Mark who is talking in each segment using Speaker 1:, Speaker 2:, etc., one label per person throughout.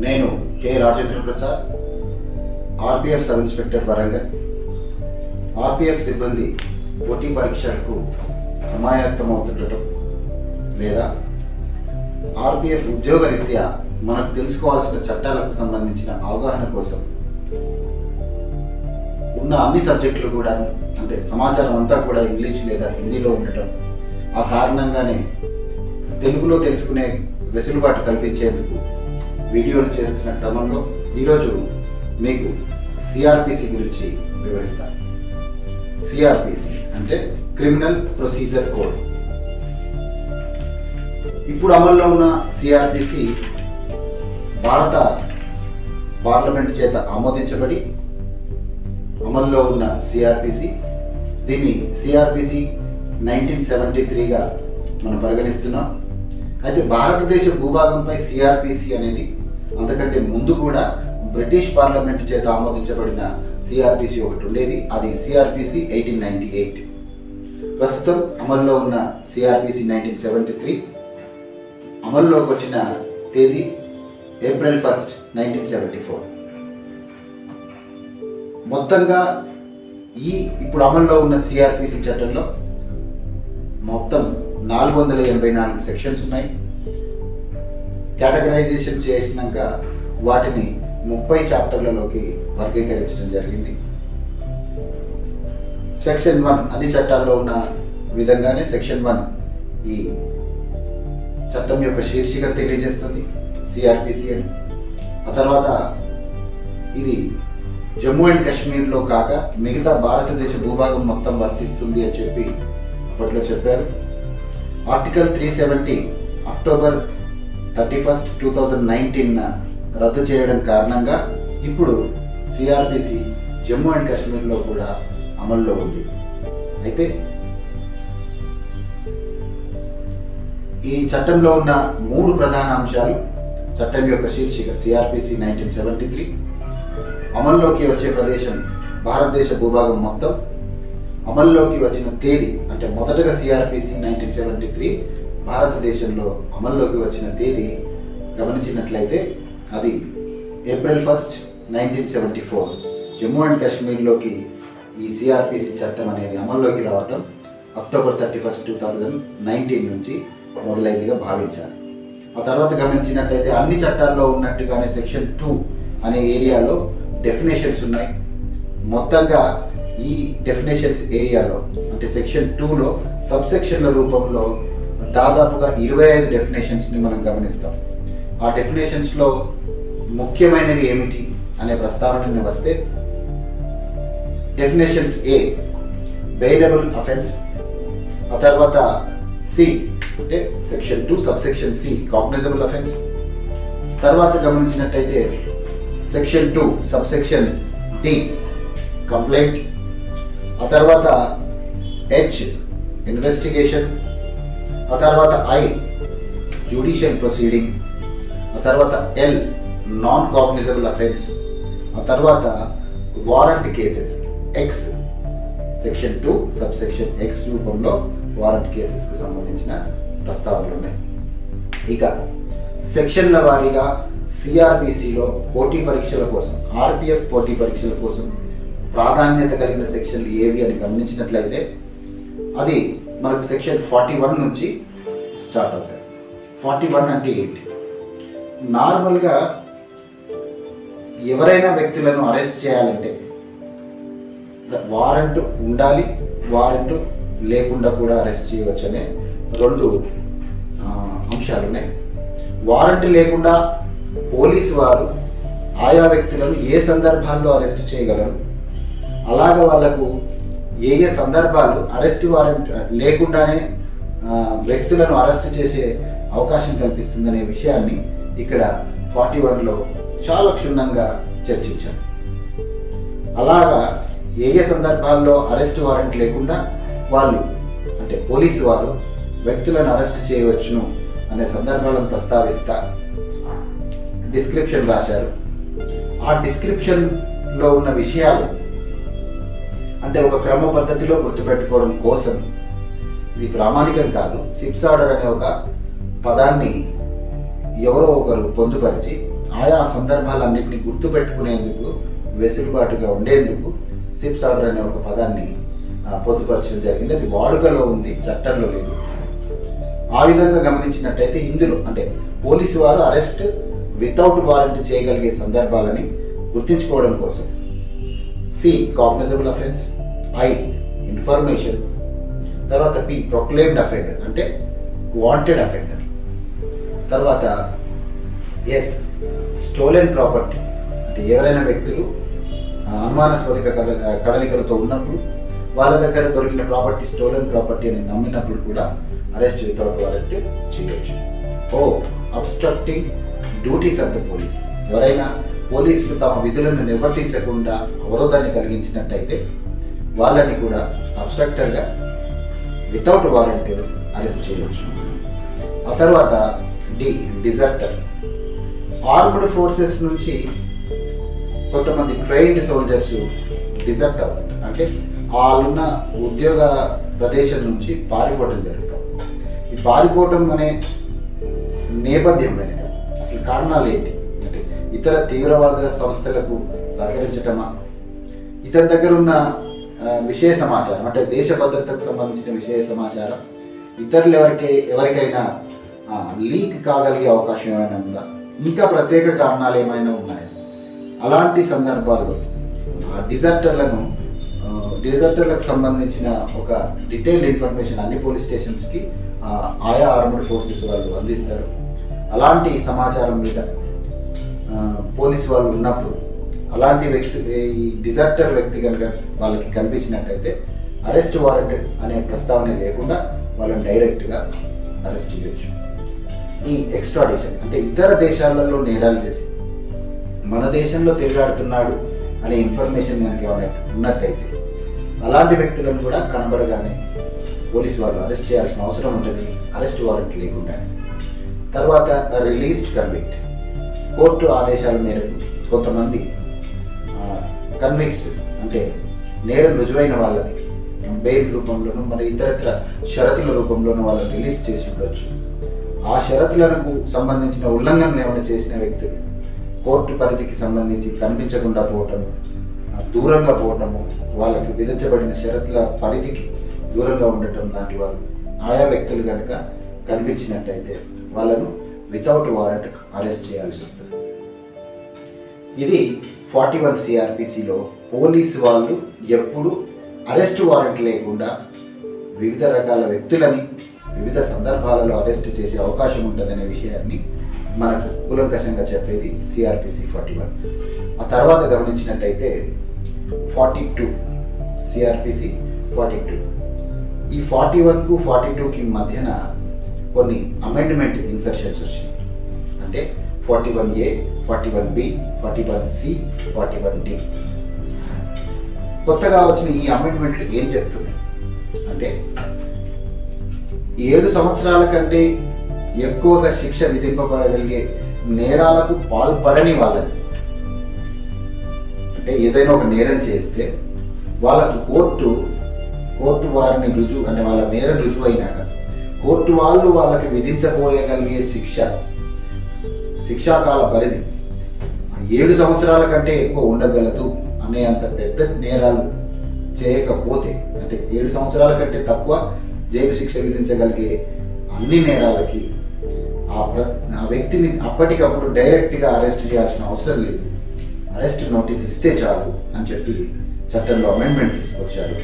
Speaker 1: నేను K Rajendra Prasad, RPF sub inspector Warangal. RPF సిబ్బంది పోటీ పరీక్షలకు సమాయత్తమవుతుండటం లేదా ఆర్పిఎఫ్ ఉద్యోగరీత్యా మనకు తెలుసుకోవాల్సిన చట్టాలకు సంబంధించిన అవగాహన కోసం ఉన్న అన్ని సబ్జెక్టులు కూడా అంటే సమాచారం అంతా కూడా ఇంగ్లీష్ లేదా హిందీలో ఉండటం, ఆ కారణంగానే తెలుగులో తెలుసుకునే వెసులుబాటు కల్పించేందుకు వీడియోలు చేస్తున్న క్రమంలో ఈరోజు మీకు సిఆర్పిసి గురించి వివరిస్తాను. సిఆర్పిసి అంటే క్రిమినల్ ప్రొసీజర్ కోడ్. ఇప్పుడు అమల్లో ఉన్న సిఆర్పిసి భారత పార్లమెంట్ చేత ఆమోదించబడి అమల్లో ఉన్న సిఆర్పిసి. దీన్ని సిఆర్పిసి 1973గా మనం పరిగణిస్తున్నాం. అయితే భారతదేశ భూభాగంపై సిఆర్పిసి అనేది అంతకంటే ముందు కూడా బ్రిటిష్ పార్లమెంట్ చేత ఆమోదించబడిన సిఆర్పిసి ఒకటి ఉండేది. అది సిఆర్పిసి 1898. ప్రస్తుతం అమల్లో ఉన్న సిఆర్పిసి 1973 అమల్లోకి వచ్చిన తేదీ ఏప్రిల్ 1, 1974. మొత్తంగా ఇప్పుడు అమల్లో ఉన్న సిఆర్పిసి చట్టంలో మొత్తం 484 సెక్షన్స్ ఉన్నాయి. కేటగరైజేషన్ చేసినాక వాటిని 30 చాప్టర్లలోకి వర్గీకరించడం జరిగింది. సెక్షన్ 1 అన్ని చట్టాల్లో ఉన్న విధంగానే సెక్షన్ 1 ఈ చట్టం యొక్క శీర్షిక తెలియజేస్తుంది, సిఆర్పిసి అని. ఆ తర్వాత ఇది జమ్మూ అండ్ కాశ్మీర్లో కాక మిగతా భారతదేశ భూభాగం మొత్తం వర్తిస్తుంది అని చెప్పి అప్పట్లో చెప్పారు. ఆర్టికల్ 370 అక్టోబర్ 31, 2019 రద్దు చేయడం కారణంగా ఇప్పుడు సిఆర్పిసి జమ్మూ అండ్ కాశ్మీర్లో కూడా అమల్లో ఉంది. అయితే ఈ చట్టంలో ఉన్న 3 ప్రధాన అంశాలు. చట్టం యొక్క శీర్షిక సిఆర్పిసి 1973, అమల్లోకి వచ్చే ప్రదేశం భారతదేశ భూభాగం మొత్తం, అమల్లోకి వచ్చిన తేదీ అంటే మొదటగా సిఆర్పిసి 1973 భారతదేశంలో అమల్లోకి వచ్చిన తేదీ గమనించినట్లయితే అది ఏప్రిల్ 1, 1974. జమ్మూ అండ్ కాశ్మీర్లోకి ఈ సిఆర్పిసి చట్టం అనేది అమల్లోకి రావడం అక్టోబర్ 31, 2019 నుంచి మొదలైనదిగా భావించాలి. ఆ తర్వాత గమనించినట్లయితే అన్ని చట్టాల్లో ఉన్నట్టుగానే సెక్షన్ 2 అనే ఏరియాలో డెఫినేషన్స్ ఉన్నాయి. మొత్తంగా ఈ డెఫినేషన్స్ ఏరియాలో అంటే సెక్షన్ 2లో సబ్సెక్షన్ల రూపంలో దాదాపుగా 25 డెఫినేషన్స్ని మనం గమనిస్తాం. ఆ డెఫినేషన్స్లో ముఖ్యమైనవి ఏమిటి అనే ప్రస్తావన వస్తే డెఫినేషన్స్ ఏ బెయిలబుల్ అఫెన్స్, ఆ తర్వాత సి అంటే section 2 subsection C cognizable offence, తర్వాత గమనించినట్టయితే సెక్షన్ 2 సబ్సెక్షన్ డి కంప్లైంట్, ఆ తర్వాత హెచ్ ఇన్వెస్టిగేషన్, ఆ తర్వాత ఐ జ్యుడిషియల్ ప్రొసీడింగ్, ఆ తర్వాత ఎల్ నాన్ కాగ్నిజబుల్ అఫెన్స్, ఆ తర్వాత warrant cases X section 2 subsection X రూపంలో వారెంట్ కేసెస్కి సంబంధించిన ప్రస్తావనలు ఉన్నాయి. ఇక సెక్షన్ల వారీగా సిఆర్పిసిలో పోటీ పరీక్షల కోసం ఆర్పిఎఫ్ పోటీ పరీక్షల కోసం ప్రాధాన్యత కలిగిన సెక్షన్లు ఏవి అని గమనించినట్లయితే అది మనకు సెక్షన్ 41 నుంచి స్టార్ట్ అవుతాయి. 41 అంటే ఏంటి? నార్మల్గా ఎవరైనా వ్యక్తులను అరెస్ట్ చేయాలంటే వారెంట్ ఉండాలి, వారెంట్ లేకుండా కూడా అరెస్ట్ చేయవచ్చు అనే 2 అంశాలు ఉన్నాయి. వారెంట్ లేకుండా పోలీసు వారు ఆయా వ్యక్తులను ఏ సందర్భాల్లో అరెస్ట్ చేయగలరు, అలాగే వాళ్ళకు ఏ సందర్భాలు అరెస్ట్ వారెంట్ లేకుండానే వ్యక్తులను అరెస్ట్ చేసే అవకాశం కల్పిస్తుందనే విషయాన్ని ఇక్కడ 41లో చాలా క్షుణ్ణంగా చర్చించారు. అలాగా ఏ సందర్భాల్లో అరెస్ట్ వారెంట్ లేకుండా వాళ్ళు అంటే పోలీసు వారు వ్యక్తులను అరెస్ట్ చేయవచ్చును అనే సందర్భాలను ప్రస్తావిస్తా డిస్క్రిప్షన్ రాశారు. ఆ డిస్క్రిప్షన్లో ఉన్న విషయాలు అంటే ఒక క్రమ పద్ధతిలో గుర్తుపెట్టుకోవడం కోసం ఇది ప్రామాణికం కాదు. సిప్స్ ఆర్డర్ అనే ఒక పదాన్ని ఎవరో ఒకరు పొందుపరిచి ఆయా సందర్భాలన్నింటినీ గుర్తుపెట్టుకునేందుకు వెసులుబాటుగా ఉండేందుకు సిప్స్ ఆర్డర్ అనే ఒక పదాన్ని పొందుపరచడం జరిగింది. అది వాడుకలో ఉంది, చట్టంలో లేదు. ఆ విధంగా గమనించినట్టయితే ఇందులో అంటే పోలీసు వారు అరెస్ట్ వితౌట్ వారెంట్ చేయగలిగే సందర్భాలని గుర్తించుకోవడం కోసం C cognizable offence, I information, తర్వాత పి ప్రొక్లెయిమ్డ్ అఫెండర్ అంటే వాంటెడ్ అఫెండర్, తర్వాత ఎస్ స్టోలెన్ ప్రాపర్టీ అంటే ఎవరైనా వ్యక్తులు అనుమానాస్పదిక కదలికలతో ఉన్నప్పుడు వాళ్ళ దగ్గర దొరికిన ప్రాపర్టీ స్టోలెన్ ప్రాపర్టీ అని నమ్మినప్పుడు కూడా అరెస్ట్ వితౌట్ వారెంట్ చేయవచ్చు. Obstructing duties of the police, ఎవరైనా పోలీసులు తమ విధులను నిర్వర్తించకుండా అవరోధాన్ని కలిగించినట్టయితే వాళ్ళని కూడా అబ్స్ట్రక్టర్గా వితౌట్ వారెంట్ అరెస్ట్ చేయవచ్చు. ఆ తర్వాత డిజర్టర్, ఆర్మ్డ్ ఫోర్సెస్ నుంచి కొంతమంది ట్రైన్డ్ సోల్జర్స్ డిజర్ట్ అవ్వడం అంటే వాళ్ళున్న ఉద్యోగ ప్రదేశం నుంచి పారిపోవడం జరుగుతుంది. ఈ పారిపోవడం అనే నేపథ్యం వెనుక అసలు కారణాలు ఏంటి అంటే ఇతర తీవ్రవాద సంస్థలకు సహకరించటమా, ఇతని దగ్గర ఉన్న విషయ సమాచారం అంటే దేశ భద్రతకు సంబంధించిన విషయ సమాచారం ఇతరులు ఎవరికైనా లీక్ కాగలిగే అవకాశం ఏమైనా ఉందా, ఇంకా ప్రత్యేక కారణాలు ఏమైనా ఉన్నాయా? అలాంటి సందర్భాల్లో డిజర్టర్లకు సంబంధించిన ఒక డీటెయిల్డ్ ఇన్ఫర్మేషన్ అన్ని పోలీస్ స్టేషన్స్కి ఆయా ఆర్మ్డ్ ఫోర్సెస్ వాళ్ళు అందిస్తారు. అలాంటి సమాచారం మీద పోలీసు వాళ్ళు ఉన్నప్పుడు అలాంటి వ్యక్తి ఈ డిజర్టర్ వ్యక్తి కనుక వాళ్ళకి కనిపించినట్టయితే అరెస్ట్ వారెంట్ అనే ప్రస్తావన లేకుండా వాళ్ళని డైరెక్ట్గా అరెస్ట్ చేయొచ్చు. ఈ ఎక్స్ట్రాడిషన్ అంటే ఇతర దేశాలలో నేరాలు చేసి మన దేశంలో తిరిగాడుతున్నాడు అనే ఇన్ఫర్మేషన్ కనుక ఏమైనా ఉన్నట్టయితే అలాంటి వ్యక్తులను కూడా కనబడగానే పోలీసు వాళ్ళు అరెస్ట్ చేయాల్సిన అవసరం ఉంటుంది, అరెస్ట్ వారెంట్ లేకుండా. తర్వాత రిలీజ్డ్ కన్విక్ట్, కోర్టు ఆదేశాల మేరకు కొంతమంది కన్విక్ట్స్ అంటే నేరం రుజువైన వాళ్ళని బెయిల్ రూపంలోనూ మరి ఇతరత్ర షరతుల రూపంలోనూ వాళ్ళని రిలీజ్ చేసి ఉండొచ్చు. ఆ షరతులకు సంబంధించిన ఉల్లంఘనలు ఏమైనా చేసిన వ్యక్తులు కోర్టు పరిధికి సంబంధించి కనిపించకుండా పోవటము, దూరంగా పోవటము, వాళ్ళకి విధించబడిన షరతుల పరిధికి దూరంగా ఉండటం లాంటి వాళ్ళు ఆయా వ్యక్తులు కనుక కనిపించినట్టయితే వాళ్ళను వితౌట్ వారెంట్ అరెస్ట్ చేయాల్సి వస్తుంది. ఇది 41 CRPCలో పోలీసు వాళ్ళు ఎప్పుడు అరెస్ట్ వారెంట్ లేకుండా వివిధ రకాల వ్యక్తులని వివిధ సందర్భాలలో అరెస్ట్ చేసే అవకాశం ఉంటుందనే విషయాన్ని మనకు కూలంకషంగా చెప్పేది CRPC 41. ఆ తర్వాత గమనించినట్టయితే 42 CRPC 42. ఈ 41కు 42కి మధ్యన కొన్ని అమెండ్మెంట్ ఇన్సర్షన్స్ వచ్చినాయి. అంటే 41A, 41B, 41C, 41D. కొత్తగా వచ్చిన ఈ అమెండ్మెంట్లు ఏం చెప్తుంది అంటే 7 సంవత్సరాల కంటే ఎక్కువగా శిక్ష విధింపబడగలిగే నేరాలకు పాల్పడని వాళ్ళని అంటే ఏదైనా ఒక నేరం చేస్తే వాళ్ళకు కోర్టు వారిని అంటే వాళ్ళ నేరం రుజువు అయినాక కోర్టు వాళ్ళు వాళ్ళకి విధించబోయగలిగే శిక్షాకాల పరిధి 7 సంవత్సరాల కంటే ఎక్కువ ఉండగలదు అనే అంత పెద్ద నేరాలు చేయకపోతే అంటే 7 సంవత్సరాల కంటే తక్కువ జైలు శిక్ష విధించగలిగే అన్ని నేరాలకి ఆ వ్యక్తిని అప్పటికప్పుడు డైరెక్ట్గా అరెస్ట్ చేయాల్సిన అవసరం లేదు, అరెస్ట్ నోటీస్ ఇస్తే చాలు అని చెప్పి చట్టంలో అమెండ్మెంట్ తీసుకొచ్చారు.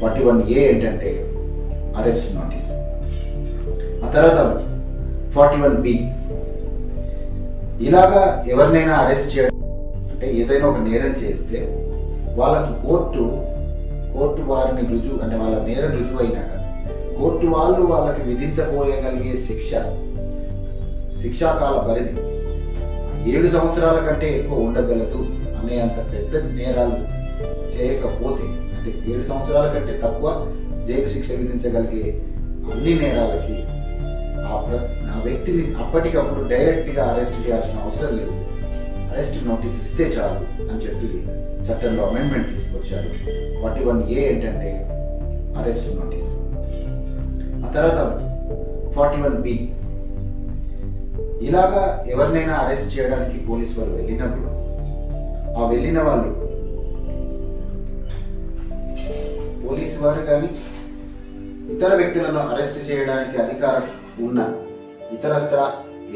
Speaker 1: 41A ఏంటంటే అరెస్ట్ నోటీస్. ఆ తర్వాత 41B ఇలాగా ఎవరినైనా అరెస్ట్ చేయడం అంటే ఏదైనా ఒక నేరం చేస్తే వాళ్ళకు కోర్టు వారిని అంటే వాళ్ళ నేరం రుజువు అయినాక కోర్టు వాళ్ళు వాళ్ళకి విధించబోయగలిగే శిక్షాకాల పరిధి 7 సంవత్సరాల కంటే ఎక్కువ ఉండగలదు అనే అంత పెద్ద నేరాలు చేయకపోతే అంటే 7 సంవత్సరాల కంటే తక్కువ జైలు శిక్ష విధించగలిగే అన్ని నేరాలకి ఆ వ్యక్తిని అప్పటికప్పుడు డైరెక్ట్గా అరెస్ట్ చేయాల్సిన అవసరం లేదు, అరెస్ట్ నోటీస్ ఇస్తే చాలు అని చెప్పి చట్టంలో అమెండ్మెంట్ తీసుకొచ్చారు. 41A ఏంటంటే అరెస్ట్ నోటీస్. ఆ తర్వాత 41B ఇలాగా ఎవరినైనా అరెస్ట్ చేయడానికి పోలీసు వాళ్ళు వెళ్ళినప్పుడు ఆ వెళ్ళిన వాళ్ళు పోలీసు వారు కానీ ఇతర వ్యక్తులను అరెస్ట్ చేయడానికి అధికారం ఉన్న ఇతరత్ర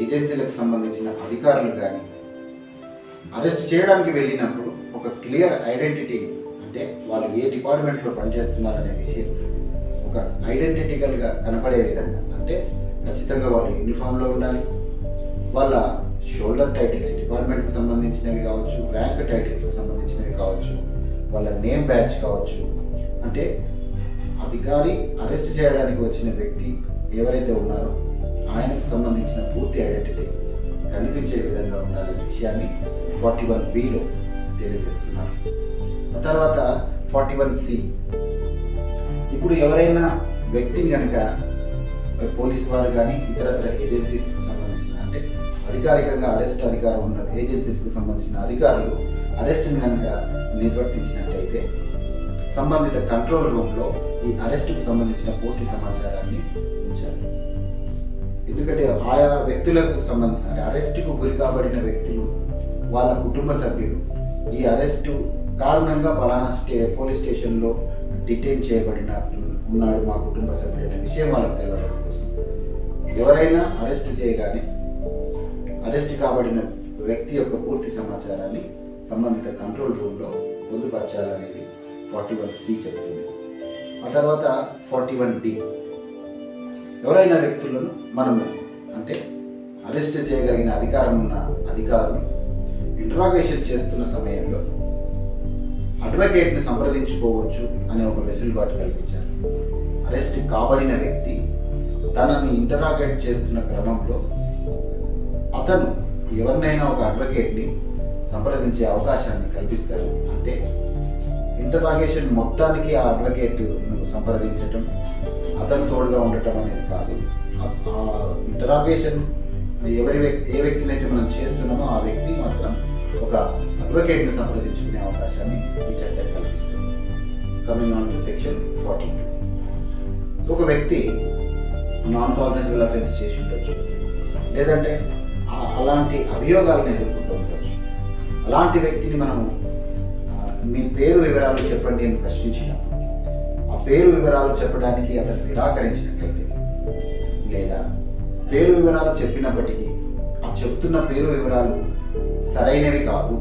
Speaker 1: ఏజెన్సీలకు సంబంధించిన అధికారులు కానీ అరెస్ట్ చేయడానికి వెళ్ళినప్పుడు ఒక క్లియర్ ఐడెంటిటీ, అంటే వాళ్ళు ఏ డిపార్ట్మెంట్లో పనిచేస్తున్నారనే విషయం ఒక ఐడెంటిటికల్గా కనపడే విధంగా, అంటే ఖచ్చితంగా వాళ్ళు యూనిఫామ్లో ఉండాలి, వాళ్ళ షోల్డర్ టైటిల్స్ డిపార్ట్మెంట్కి సంబంధించినవి కావచ్చు, ర్యాంక్ టైటిల్స్కి సంబంధించినవి కావచ్చు, వాళ్ళ నేమ్ బ్యాడ్జ్ కావచ్చు. అంటే అధికారి అరెస్ట్ చేయడానికి వచ్చిన వ్యక్తి ఎవరైతే ఉన్నారో ఆయనకు సంబంధించిన పూర్తి ఐడెంటిటీ కనిపించే విధంగా ఉండాలనే విషయాన్ని 41B తెలియజేస్తున్నారు. ఆ తర్వాత 41C, ఇప్పుడు ఎవరైనా వ్యక్తిని కనుక పోలీసు వారు కానీ ఇతరత్ర ఏజెన్సీస్కి సంబంధించిన, అంటే అధికారికంగా అరెస్ట్ అధికారం ఉన్న ఏజెన్సీస్కి సంబంధించిన అధికారులు అరెస్ట్ని కనుక నిర్వర్తించినట్లయితే సంబంధిత కంట్రోల్ రూమ్లో ఈ అరెస్టుకు సంబంధించిన పూర్తి సమాచారాన్ని ఉంచాలి. ఎందుకంటే ఆయా వ్యక్తులకు సంబంధించిన, అంటే అరెస్టుకు గురి కాబడిన వ్యక్తులు వాళ్ళ కుటుంబ సభ్యులు ఈ అరెస్టు కారణంగా పలానా పోలీస్ స్టేషన్లో డిటైన్ చేయబడినట్టు ఉన్నాడు మా కుటుంబ సభ్యుడు అనే విషయం వాళ్ళకి తెలవడం కోసం ఎవరైనా అరెస్ట్ చేయగానే అరెస్ట్ కాబడిన వ్యక్తి యొక్క పూర్తి సమాచారాన్ని సంబంధిత కంట్రోల్ రూమ్లో పొందుపరచాలనేది 41C చెప్తుంది. ఆ తర్వాత 41D, ఎవరైనా వ్యక్తులను మనము, అంటే అరెస్ట్ చేయగలిగిన అధికారం ఉన్న అధికారులు ఇంటరాగేషన్ చేస్తున్న సమయంలో అడ్వకేట్ని సంప్రదించుకోవచ్చు అనే ఒక వెసులుబాటు కల్పించారు. అరెస్ట్ కాబడిన వ్యక్తి తనని ఇంటరాగేట్ చేస్తున్న క్రమంలో అతను ఎవరినైనా ఒక అడ్వకేట్ని సంప్రదించే అవకాశాన్ని కల్పిస్తారు. అంటే ఇంటరాగేషన్ మొత్తానికి ఆ అడ్వకేట్ సంప్రదించటం, అతను తోడుగా ఉండటం అనేది కాదు. ఆ ఇంటరాగేషన్ ఏ వ్యక్తినైతే మనం చేస్తున్నామో ఆ వ్యక్తి మాత్రం ఒక అడ్వకేట్ని సంప్రదించుకునే అవకాశాన్ని ఈ చట్టం కల్పిస్తుంది. కమింగ్ ఆన్ టు సెక్షన్ 42, ఒక వ్యక్తి నాన్ కాగ్నిజబుల్ అఫెన్స్ చేసి ఉండొచ్చు, లేదంటే అలాంటి అభియోగాలను ఎదుర్కొంటూ ఉండొచ్చు. అలాంటి వ్యక్తిని మనము మీ పేరు వివరాలు చెప్పండి అని ప్రశ్నించినప్పుడు ఆ పేరు వివరాలు చెప్పడానికి అతను నిరాకరించినట్లయితే, లేదా పేరు వివరాలు చెప్పినప్పటికీ ఆ చెప్తున్న పేరు వివరాలు సరైనవి కాదు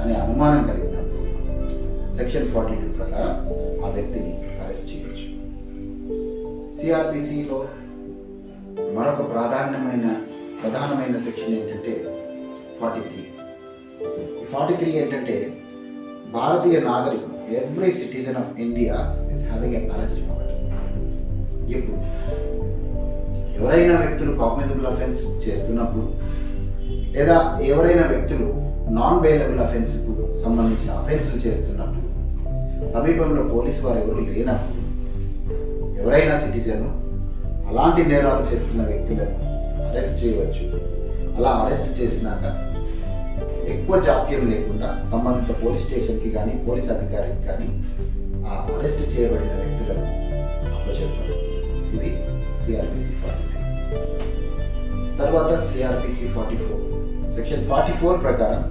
Speaker 1: అనే అనుమానం కలిగినప్పుడు సెక్షన్ 42 ప్రకారం ఆ వ్యక్తిని అరెస్ట్ చేయవచ్చు. సిఆర్పిసిలో మరొక ప్రధానమైన సెక్షన్ ఏంటంటే 43 ఏంటంటే భారతీయ నాగరికులు, every citizen of India is having an arrest power. ఇప్పుడు ఎవరైనా వ్యక్తులు కాగ్నిజబుల్ అఫెన్స్ చేస్తున్నప్పుడు, లేదా ఎవరైనా వ్యక్తులు నాన్ బెయిలబుల్ అఫెన్స్కు సంబంధించిన అఫెన్స్లు చేస్తున్నప్పుడు, సమీపంలో పోలీసు వారు ఎవరు లేనప్పుడు ఎవరైనా సిటిజన్ అలాంటి నేరాలు చేస్తున్న వ్యక్తులను అరెస్ట్ చేయవచ్చు. అలా అరెస్ట్ చేసినాక ఎక్కువ జాప్యం లేకుండా సంబంధిత పోలీస్ స్టేషన్కి కానీ పోలీస్ అధికారికి కానీ ఆ అరెస్ట్ చేయబడిన వ్యక్తులను అప్పచెప్పారు. ఇది సిఆర్పిసి 43. తర్వాత సిఆర్పిసి 44, సెక్షన్ 44 ప్రకారం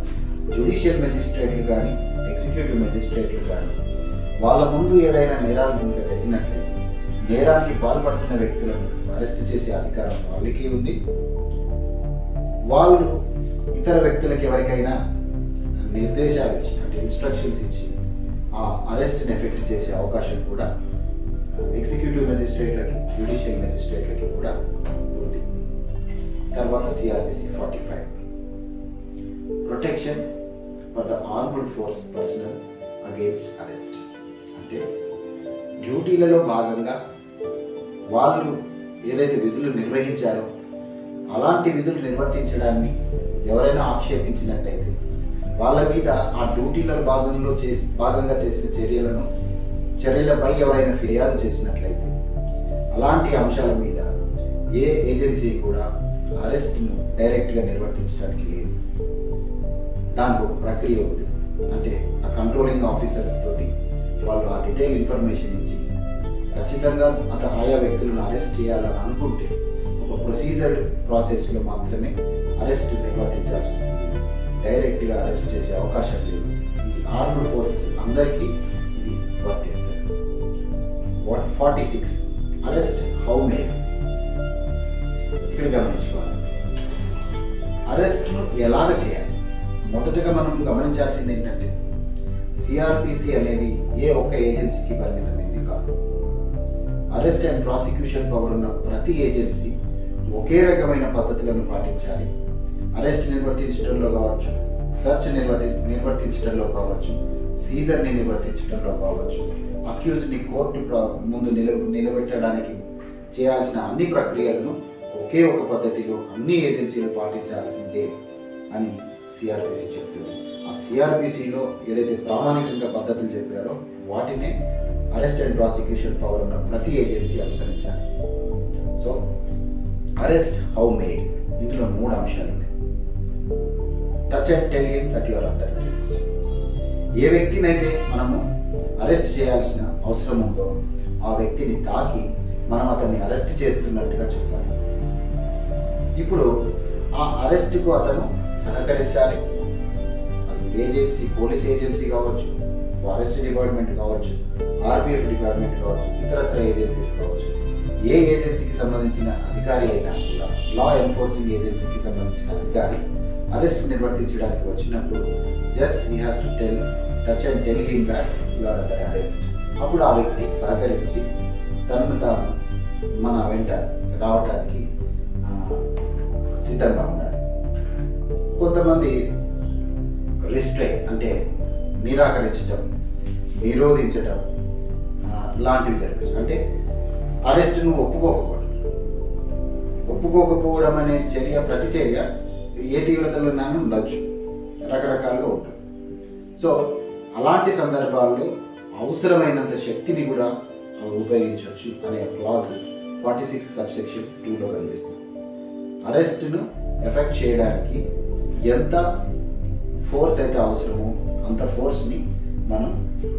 Speaker 1: జ్యుడిషియల్ మెజిస్ట్రేట్లు కానీ ఎగ్జిక్యూటివ్ మెజిస్ట్రేట్లు కానీ వాళ్ళ ముందు ఏదైనా నేరాలు కనుక జరిగినట్లయితే నేరానికి పాల్పడుతున్న వ్యక్తులను అరెస్ట్ చేసే అధికారం వాళ్ళకి ఉంది. వాళ్ళు ఇతర వ్యక్తులకు ఎవరికైనా నిర్దేశాలు ఇచ్చి, అంటే ఇన్స్ట్రక్షన్స్ ఇచ్చి ఆ అరెస్ట్ని ఎఫెక్ట్ చేసే అవకాశం కూడా ఎగ్జిక్యూటివ్ మెజిస్ట్రేట్లకి జ్యుడిషియల్ మెజిస్ట్రేట్లకి కూడా ఉంది. తర్వాత CrPC 45, protection for the armed force personnel against arrest. అంటే డ్యూటీలలో భాగంగా వాళ్ళు ఏదైతే విధులు నిర్వహించారో అలాంటి విధులు నిర్వర్తించడాన్ని ఎవరైనా ఆక్షేపించినట్లయితే వాళ్ళ మీద ఆ డ్యూటీల భాగంగా చేసిన చర్యలపై ఎవరైనా ఫిర్యాదు చేసినట్లయితే అలాంటి అంశాల మీద ఏ ఏజెన్సీ కూడా అరెస్ట్ను డైరెక్ట్గా నిర్వర్తించడానికి లేదు. దానికి ఒక ప్రక్రియ ఉంది. అంటే ఆ కంట్రోలింగ్ ఆఫీసర్స్ తోటి వాళ్ళు ఆ డీటెయిల్ ఇన్ఫర్మేషన్ ఇచ్చి ఖచ్చితంగా ఆయా వ్యక్తులను అరెస్ట్ చేయాలని అనుకుంటే ఒక ప్రొసీజర్ ప్రాసెస్లో మాత్రమే అరెస్ట్ నిర్వర్తించాల్సి ఉంటుంది. డైరెక్ట్గా అరెస్ట్ చేసే అవకాశం లేదు. ఈ ఆర్మ్డ్ ఫోర్సెస్ అందరికీ ఇది వర్తిస్తుంది. 46 అరెస్ట్ హౌ మేడ్. ఇక్కడ గమనించుకోవాలి, అరెస్ట్ను ఎలాగ చేయాలి. మొదటగా మనం గమనించాల్సింది ఏంటంటే సిఆర్పిసి అనేది ఏ ఒక్క ఏజెన్సీకి పరిమితమైంది కాదు. అరెస్ట్ అండ్ ప్రాసిక్యూషన్ పవర్ ఉన్న ప్రతి ఏజెన్సీ ఒకే రకమైన పద్ధతులను పాటించాలి. అరెస్ట్ నిర్వర్తించడంలో కావచ్చు, సెర్చ్ నిర్వర్తించడంలో కావచ్చు, సీజర్ని నిర్వర్తించడంలో కావచ్చు, అక్యూజ్ని కోర్టు ముందు నిలబెట్టడానికి చేయాల్సిన అన్ని ప్రక్రియలను ఒకే ఒక పద్ధతిలో అన్ని ఏజెన్సీలు పాటించాల్సిందే అని సిఆర్పిసి చెప్తుంది. ఆ సిఆర్పిసిలో ఏదైతే ప్రామాణికంగా పద్ధతులు చెప్పారో వాటినే అరెస్ట్ అండ్ ప్రాసిక్యూషన్ పవర్ ఉన్న ప్రతి ఏజెన్సీ అనుసరించాలి. సో అరెస్ట్ హౌ మేడ్, ఇందులో 3 అంశాలు ఉన్నాయి. Touch and tell him that you are under arrest. ఏ వ్యక్తినైతే మనము అరెస్ట్ చేయాల్సిన అవసరం ఉందో ఆ వ్యక్తిని తాకి మనం అతన్ని అరెస్ట్ చేస్తున్నట్టుగా చెప్పాలి. ఇప్పుడు ఆ అరెస్ట్కు అతను సహకరించాలి. అది ఏజెన్సీ, పోలీస్ ఏజెన్సీ కావచ్చు, ఫారెస్ట్ డిపార్ట్మెంట్ కావచ్చు, ఆర్పిఎఫ్ డిపార్ట్మెంట్ కావచ్చు, ఇతరత్ర ఏజెన్సీస్ కావచ్చు. ఏ ఏజెన్సీకి సంబంధించిన అధికారి అయినా కూడా, లా ఎన్ఫోర్సింగ్ ఏజెన్సీకి సంబంధించిన అధికారి అరెస్ట్ నిర్వర్తించడానికి వచ్చినప్పుడు just he has to touch and tell him that you are under arrest. అప్పుడు ఆ వ్యక్తి సహకరించి తనను తాను మన వెంట రావటానికి సిద్ధంగా ఉండాలి. కొంతమంది రిస్ట్రైన్ అంటే నిరాకరించటం, నిరోధించటం లాంటివి జరగచ్చు. అంటే అరెస్ట్ను ఒప్పుకోకపోవడం అనే చర్య, ప్రతి చర్య ఏ తీవ్రతలోనైనా ఉండొచ్చు, రకరకాలుగా ఉంటుంది. సో అలాంటి సందర్భాల్లో అవసరమైనంత శక్తిని కూడా ఉపయోగించవచ్చు అనే క్లాజ్ 46 సబ్సెక్షన్ 2లో కనిపిస్తుంది. అరెస్ట్ను ఎఫెక్ట్ చేయడానికి ఎంత ఫోర్స్ అయితే అవసరమో అంత ఫోర్స్ని మనం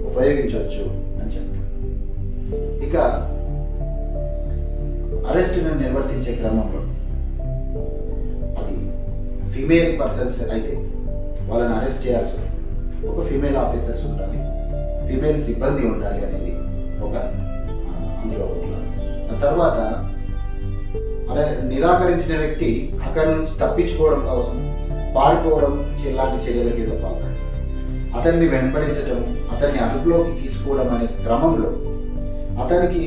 Speaker 1: ఉపయోగించవచ్చు అని చెప్తాం. ఇక అరెస్ట్ను నిర్వర్తించే క్రమంలో అది ఫీమేల్ పర్సన్స్ అయితే వాళ్ళని అరెస్ట్ చేయాల్సి వస్తుంది. ఒక ఫీమేల్ ఆఫీసర్స్ ఉండాలి, ఫీమేల్ సిబ్బంది ఉండాలి అనేది ఒక అందులో ఉండాలి. ఆ తర్వాత నిరాకరించిన వ్యక్తి అక్కడి నుంచి తప్పించుకోవడం కోసం పారిపోవడం ఇలాంటి చర్యలకి ఏదో పాల్పడి అతన్ని వెంబడించడం, అతన్ని అదుపులోకి తీసుకోవడం అనే క్రమంలో అతనికి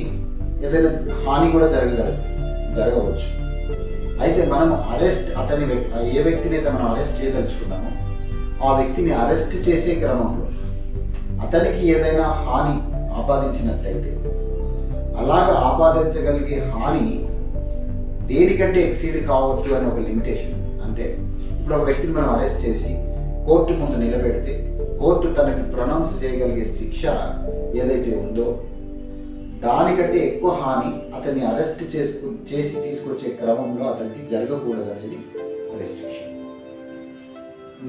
Speaker 1: ఏదైనా హాని కూడా జరగవచ్చు. అయితే మనం ఏ వ్యక్తిని అయితే మనం అరెస్ట్ చేయదలుచుకున్నామో ఆ వ్యక్తిని అరెస్ట్ చేసే క్రమంలో అతనికి ఏదైనా హాని ఆపాదించినట్లయితే అలాగా ఆపాదించగలిగే హాని దేనికంటే ఎక్సీడ్ కావద్దు అనే ఒక లిమిటేషన్. అంటే ఇప్పుడు ఒక వ్యక్తిని మనం అరెస్ట్ చేసి కోర్టు ముందు నిలబెడితే కోర్టు తనకి ప్రొనౌన్స్ చేయగలిగే శిక్ష ఏదైతే ఉందో దానికంటే ఎక్కువ హాని అతన్ని అరెస్ట్ చేసి తీసుకొచ్చే క్రమంలో అతనికి జరగకూడదు అనేది రెస్ట్రిక్షన్.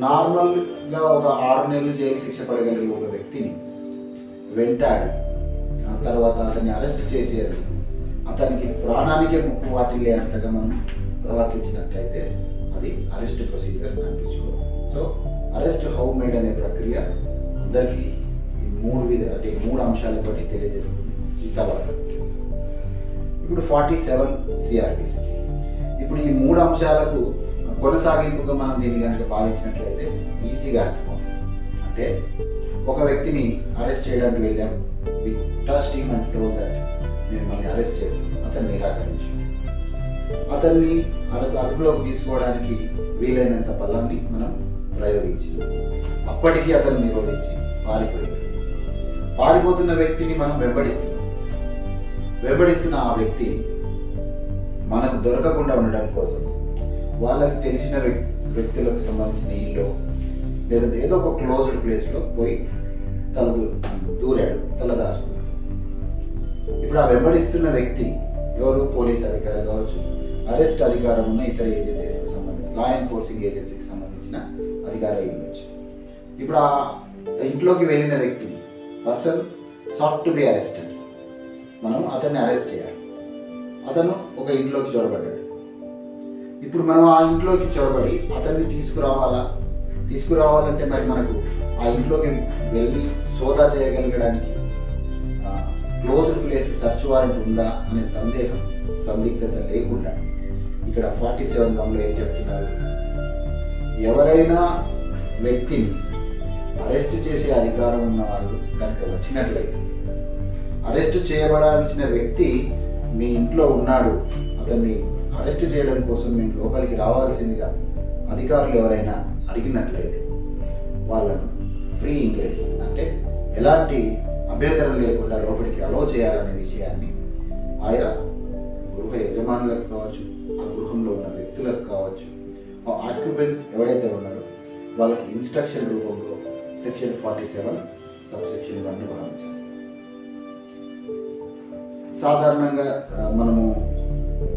Speaker 1: నార్మల్గా ఒక 6 నెలలు జైలు శిక్ష పడగలిగే ఒక వ్యక్తిని వెంటాడి ఆ తర్వాత అతన్ని అరెస్ట్ చేసేది అతనికి ప్రాణానికే ముప్పు వాటిల్లే అంతగా మనం ప్రవర్తించినట్లయితే అది అరెస్ట్ ప్రొసీజర్ అనిపించుకోవాలి. సో అరెస్ట్ హౌ మేడ్ అనే ప్రక్రియ అందరికీ ఈ 3 అంశాలతోటి తెలియజేస్తుంది. ఈ తర్వాత ఇప్పుడు 47 సిఆర్పిసి. ఇప్పుడు ఈ 3 అంశాలకు కొనసాగింపుగా మనం దీన్ని కనుక భావించినట్లయితే ఈజీగా అర్థమవుతుంది. అంటే ఒక వ్యక్తిని అరెస్ట్ చేయడానికి వెళ్ళాం, we trust him and told that నేను మళ్ళీ అరెస్ట్ చేస్తాను. అతన్ని నిరాకరించి అతన్ని అదుపులోకి తీసుకోవడానికి వీలైనంత బలాన్ని మనం ప్రయోగించి అప్పటికీ అతన్ని నిరోధించి పారిపోతున్న వ్యక్తిని మనం వెంబడిస్తున్న ఆ వ్యక్తి మనకు దొరకకుండా ఉండడం కోసం వాళ్ళకి తెలిసిన వ్యక్తులకు సంబంధించిన ఇల్లు లేదంటే ఏదో ఒక క్లోజ్డ్ ప్లేస్లో పోయి తల దాచుకున్నాడు. ఇప్పుడు ఆ వెంబడిస్తున్న వ్యక్తి ఎవరు? పోలీస్ అధికారి కావచ్చు, అరెస్ట్ అధికారం ఉన్న ఇతర ఏజెన్సీస్కి సంబంధించి లా ఎన్ఫోర్సింగ్ ఏజెన్సీకి సంబంధించిన అధికారి ఉండొచ్చు. ఇప్పుడు ఆ ఇంట్లోకి వెళ్ళిన వ్యక్తి person soft to be arrested, మనం అతన్ని అరెస్ట్ చేయాలి. అతను ఒక ఇంట్లోకి చొరబడ్డాడు. ఇప్పుడు మనం ఆ ఇంట్లోకి చొరబడి అతన్ని తీసుకురావాలంటే మరి మనకు ఆ ఇంట్లోకి వెళ్ళి సోదా చేయగలగడానికి క్లోజ్డ్ ప్లేస్ సెర్చ్ వారెంట్ ఉందా అనే సందిగ్ధత లేకుండా ఇక్కడ 47(1) ఏం చెప్తున్నారు, ఎవరైనా వ్యక్తిని అరెస్ట్ చేసే అధికారం ఉన్న వాళ్ళు కనుక వచ్చినట్లయితే, అరెస్ట్ చేయబడాల్సిన వ్యక్తి మీ ఇంట్లో ఉన్నాడు, అతన్ని అరెస్ట్ చేయడం కోసం మేము లోపలికి రావాల్సిందిగా అధికారులు ఎవరైనా అడిగినట్లయితే వాళ్ళను ఫ్రీ ఇంగ్రెస్ అంటే ఎలాంటి అభ్యంతరం లేకుండా లోపలికి అలో చేయాలనే విషయాన్ని ఆయా గృహ యజమానులకు కావచ్చు, ఆ గృహంలో ఉన్న వ్యక్తులకు కావచ్చు, ఆ ఆక్యుపెంట్స్ ఎవరైతే ఉన్నారో వాళ్ళకి ఇన్స్ట్రక్షన్ రూపంలో సెక్షన్ 47 సబ్సెక్షన్ 1 భావించాలి. సాధారణంగా మనము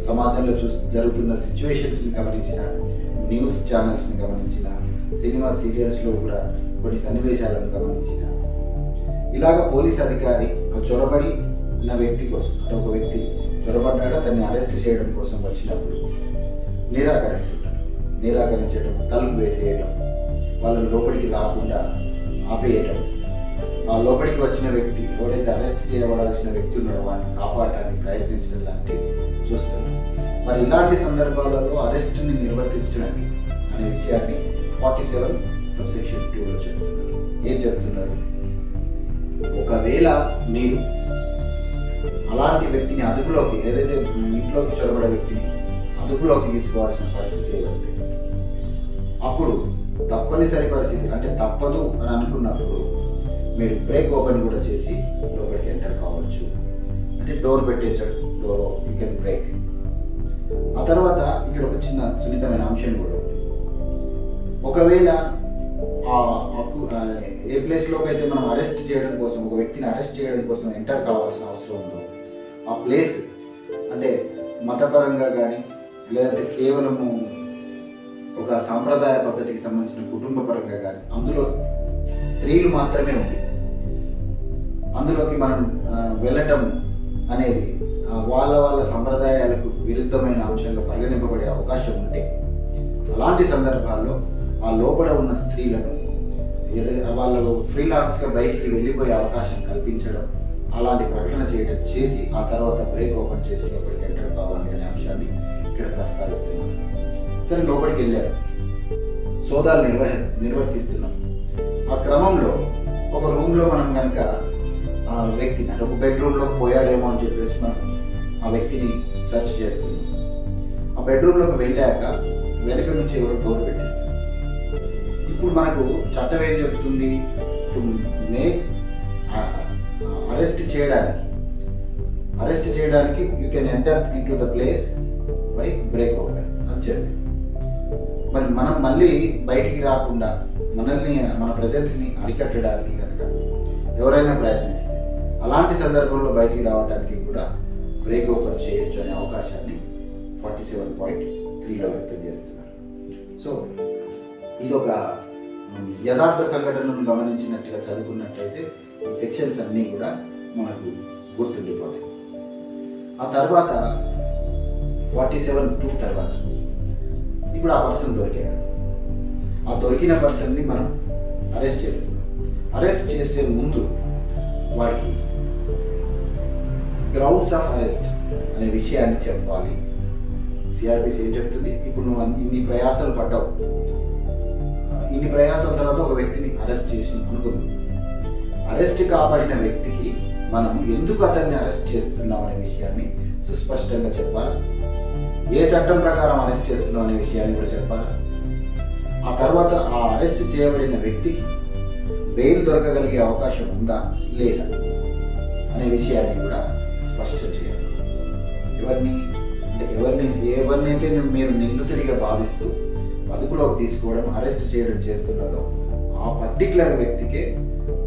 Speaker 1: సమాజంలో జరుగుతున్న సిచ్యువేషన్స్ని గమనించిన, న్యూస్ ఛానల్స్ని గమనించిన, సినిమా సీరియల్స్లో కూడా కొన్ని సన్నివేశాలను గమనించిన, ఇలాగ పోలీస్ అధికారి ఒక చొరబడి ఉన్న వ్యక్తి కోసం, అంటే ఒక వ్యక్తి చొరబడ్డాక అతన్ని అరెస్ట్ చేయడం కోసం వచ్చినప్పుడు నిరాకరించడం, తలుపు వేసేయడం, వాళ్ళని లోపలికి రాకుండా ఆపేయడం, ఆ లోపలికి వచ్చిన వ్యక్తి ఎవరైతే అరెస్ట్ చేయబడాల్సిన వ్యక్తి ఉన్నాడో వాడిని కాపాడటానికి ప్రయత్నించడం లాంటివి చూస్తున్నాం. మరి ఇలాంటి సందర్భాలలో అరెస్ట్ని నిర్వర్తించడానికి అనే విషయాన్ని 47 సబ్సెక్షన్ 2లో చెప్తున్నారు. ఏం చెప్తున్నారు, ఒకవేళ మీరు అలాంటి వ్యక్తిని అదుపులోకి, ఏదైతే ఇంట్లోకి చొరబడే వ్యక్తిని అదుపులోకి తీసుకోవాల్సిన పరిస్థితి వస్తే అప్పుడు తప్పనిసరి పరిస్థితి, అంటే తప్పదు అని అనుకున్నప్పుడు మీరు బ్రేక్ ఓపెన్ కూడా చేసి లోపలికి ఎంటర్ కావచ్చు. అంటే డోర్ పెట్టేసాడు, డోర్ యూ కెన్ బ్రేక్. ఆ తర్వాత ఇక్కడ ఒక చిన్న సున్నితమైన అంశం కూడా ఉంది. ఒకవేళ ఏ ప్లేస్లోకి అయితే మనం అరెస్ట్ చేయడం కోసం, ఒక వ్యక్తిని అరెస్ట్ చేయడం కోసం ఎంటర్ కావాల్సిన అవసరం ఉందో ఆ ప్లేస్ అంటే మతపరంగా కానీ లేదంటే కేవలము ఒక సాంప్రదాయ పద్ధతికి సంబంధించిన కుటుంబ పరంగా కానీ అందులో స్త్రీలు మాత్రమే ఉంది, అందులోకి మనం వెళ్ళటం అనేది వాళ్ళ సంప్రదాయాలకు విరుద్ధమైన అంశంగా పరిగణింపబడే అవకాశం ఉంటే అలాంటి సందర్భాల్లో ఆ లోపల ఉన్న స్త్రీలను వాళ్ళు ఫ్రీలాన్స్గా బయటికి వెళ్ళిపోయే అవకాశం కల్పించడం, అలాంటి ప్రకటన చేసి ఆ తర్వాత బ్రేక్ ఓపెన్ చేసి లోపలికి ఎంటర్ కావాలి అనే అంశాన్ని ఇక్కడ ప్రస్తావిస్తున్నాం. సరే, లోపలికి వెళ్ళారు, సోదాలు నిర్వర్తిస్తున్నాం. ఆ క్రమంలో ఒక రూమ్లో మనం కనుక ఆ వ్యక్తిని, అంటే ఒక బెడ్రూమ్లోకి పోయాడేమో అని చెప్పేసి మనం ఆ వ్యక్తిని సెర్చ్ చేస్తున్నాం. ఆ బెడ్రూమ్లోకి వెళ్ళాక వెనక నుంచి ఎవరు డోర్ పెట్టేస్తారు. ఇప్పుడు మనకు చట్టం ఏం చెప్తుంది, టు మేక్ అరెస్ట్ చేయడానికి you can enter in to the place by break open అని చెప్పి, మరి మనం మళ్ళీ బయటికి రాకుండా మన ప్రెజెన్స్ని అరికట్టడానికి కనుక ఎవరైనా ప్రయత్నిస్తే అలాంటి సందర్భంలో బయటికి రావడానికి కూడా బ్రేక్ ఓపెన్ చేయొచ్చు అనే అవకాశాన్ని 47.3లో వ్యక్తం చేస్తున్నారు. సో ఇదొక యథార్థ సంఘటనను గమనించినట్టుగా చదువుకున్నట్లయితే ఈ సెక్షన్స్ అన్నీ కూడా మనకు గుర్తుండిపోతాయి. ఆ తర్వాత 47(2) తర్వాత ఇప్పుడు ఆ పర్సన్ దొరికాడు. ఆ దొరికిన పర్సన్ని మనం అరెస్ట్ చేస్తున్నాం. అరెస్ట్ చేసే ముందు వాడికి గ్రౌండ్స్ ఆఫ్ అరెస్ట్ అనే విషయాన్ని చెప్పాలి. సిఆర్పిసి ఏం చెప్తుంది, ఇప్పుడు నువ్వు ఇన్ని ప్రయాసాలు పడ్డావు, ఇన్ని ప్రయాసాల తర్వాత ఒక వ్యక్తిని అరెస్ట్ చేసి అనుకుందాం. అరెస్ట్ కాబడిన వ్యక్తికి మనం ఎందుకు అతన్ని అరెస్ట్ చేస్తున్నాం అనే విషయాన్ని సుస్పష్టంగా చెప్పాలి. ఏ చట్టం ప్రకారం అరెస్ట్ చేస్తున్నాం అనే విషయాన్ని కూడా చెప్పాలి. ఆ తర్వాత ఆ అరెస్ట్ చేయబడిన వ్యక్తికి బెయిల్ దొరకగలిగే అవకాశం ఉందా లేదా అనే విషయాన్ని కూడా స్పష్టం చేయాలి. ఎవరినైతే మీరు నిందితుడిగా భావిస్తూ అదుపులోకి తీసుకోవడం, అరెస్ట్ చేయడం చేస్తున్నారో ఆ పర్టికులర్ వ్యక్తికే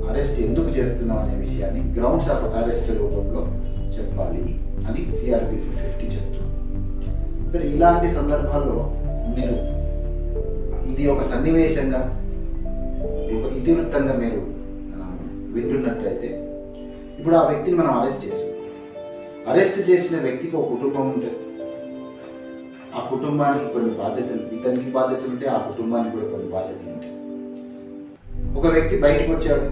Speaker 1: అరెస్ట్ ఎందుకు చేస్తున్నాం అనే విషయాన్ని గ్రౌండ్స్ ఆఫ్ అరెస్ట్ రూపంలో చెప్పాలి అని సిఆర్పిసి 50 చెప్తుంది. సరే, ఇలాంటి సందర్భాల్లో మీరు ఇది ఒక సన్నివేశంగా, ఒక ఇతివృత్తంగా మీరు వింటున్నట్లయితే, ఇప్పుడు ఆ వ్యక్తిని మనం అరెస్ట్ చేసిన వ్యక్తికి ఒక కుటుంబం ఉంటుంది. ఆ కుటుంబానికి కొన్ని బాధ్యతలు, ఇతనికి బాధ్యతలు ఉంటే ఆ కుటుంబానికి కూడా కొన్ని బాధ్యతలు ఉంటాయి. ఒక వ్యక్తి బయటకు వచ్చాడు,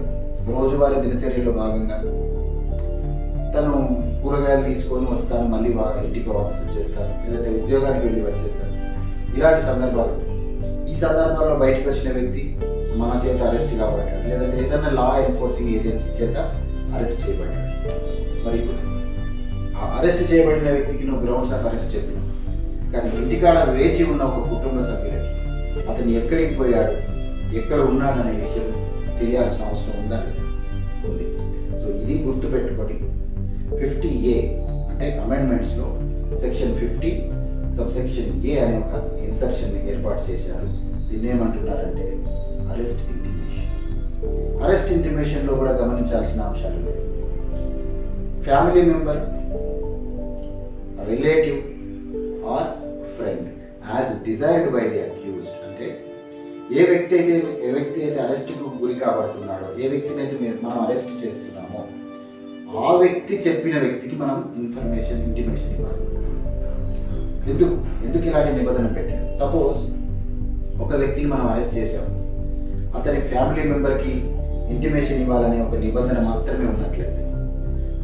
Speaker 1: రోజువారీ దినచర్యలో భాగంగా తను కూరగాయలు తీసుకొని వస్తాను, మళ్ళీ ఇంటికి వాపసు వచ్చేస్తాను, లేదంటే ఉద్యోగానికి వెళ్ళి వచ్చేస్తాను. ఇలాంటి సందర్భాలు, ఈ సందర్భాల్లో బయటకు వచ్చిన వ్యక్తి మన చేత అరెస్ట్ కాబడ్డాడు, లేదంటే ఏదైనా లా ఎన్ఫోర్సింగ్ ఏజెన్సీ చేత అరెస్ట్ చేయబడ్డాడు. మరి ఆ అరెస్ట్ చేయబడిన వ్యక్తికి నువ్వు గ్రౌండ్స్ ఆఫ్ అరెస్ట్ చెప్పినావు, కానీ ఇంటికాడ వేచి ఉన్న ఒక కుటుంబ సభ్యులకి అతను ఎక్కడికి పోయాడు, ఎక్కడ ఉన్నాడనే విషయం తెలియాల్సిన అవసరం ఉందా? ఉంది. సో ఇది గుర్తుపెట్టుకొని 50A అంటే అమెండ్మెంట్స్లో సెక్షన్ 50 సబ్సెక్షన్ A అనే ఒక ఇన్సర్షన్ ఏర్పాటు చేశారు. దీన్ని ఏమంటున్నారంటే అరెస్ట్ ఇంటిమేషన్. అరెస్ట్ ఇంటిమేషన్లో కూడా గమనించాల్సిన అంశాలు ఉన్నాయి. Family member, relative or friend as desired by the accused. అంటే ఏ వ్యక్తి అయితే అరెస్ట్కు గురి కాబడుతున్నాడో, ఏ వ్యక్తిని అయితే మనం అరెస్ట్ చేస్తున్నామో ఆ వ్యక్తి చెప్పిన వ్యక్తికి మనం ఇంటిమేషన్ ఇవ్వాలి. ఎందుకు ఇలాంటి నిబంధన పెట్టారు? సపోజ్ ఒక వ్యక్తిని మనం అరెస్ట్ చేసాం, అతని ఫ్యామిలీ మెంబర్కి ఇంటిమేషన్ ఇవ్వాలనే ఒక నిబంధన మాత్రమే ఉన్నట్లయితే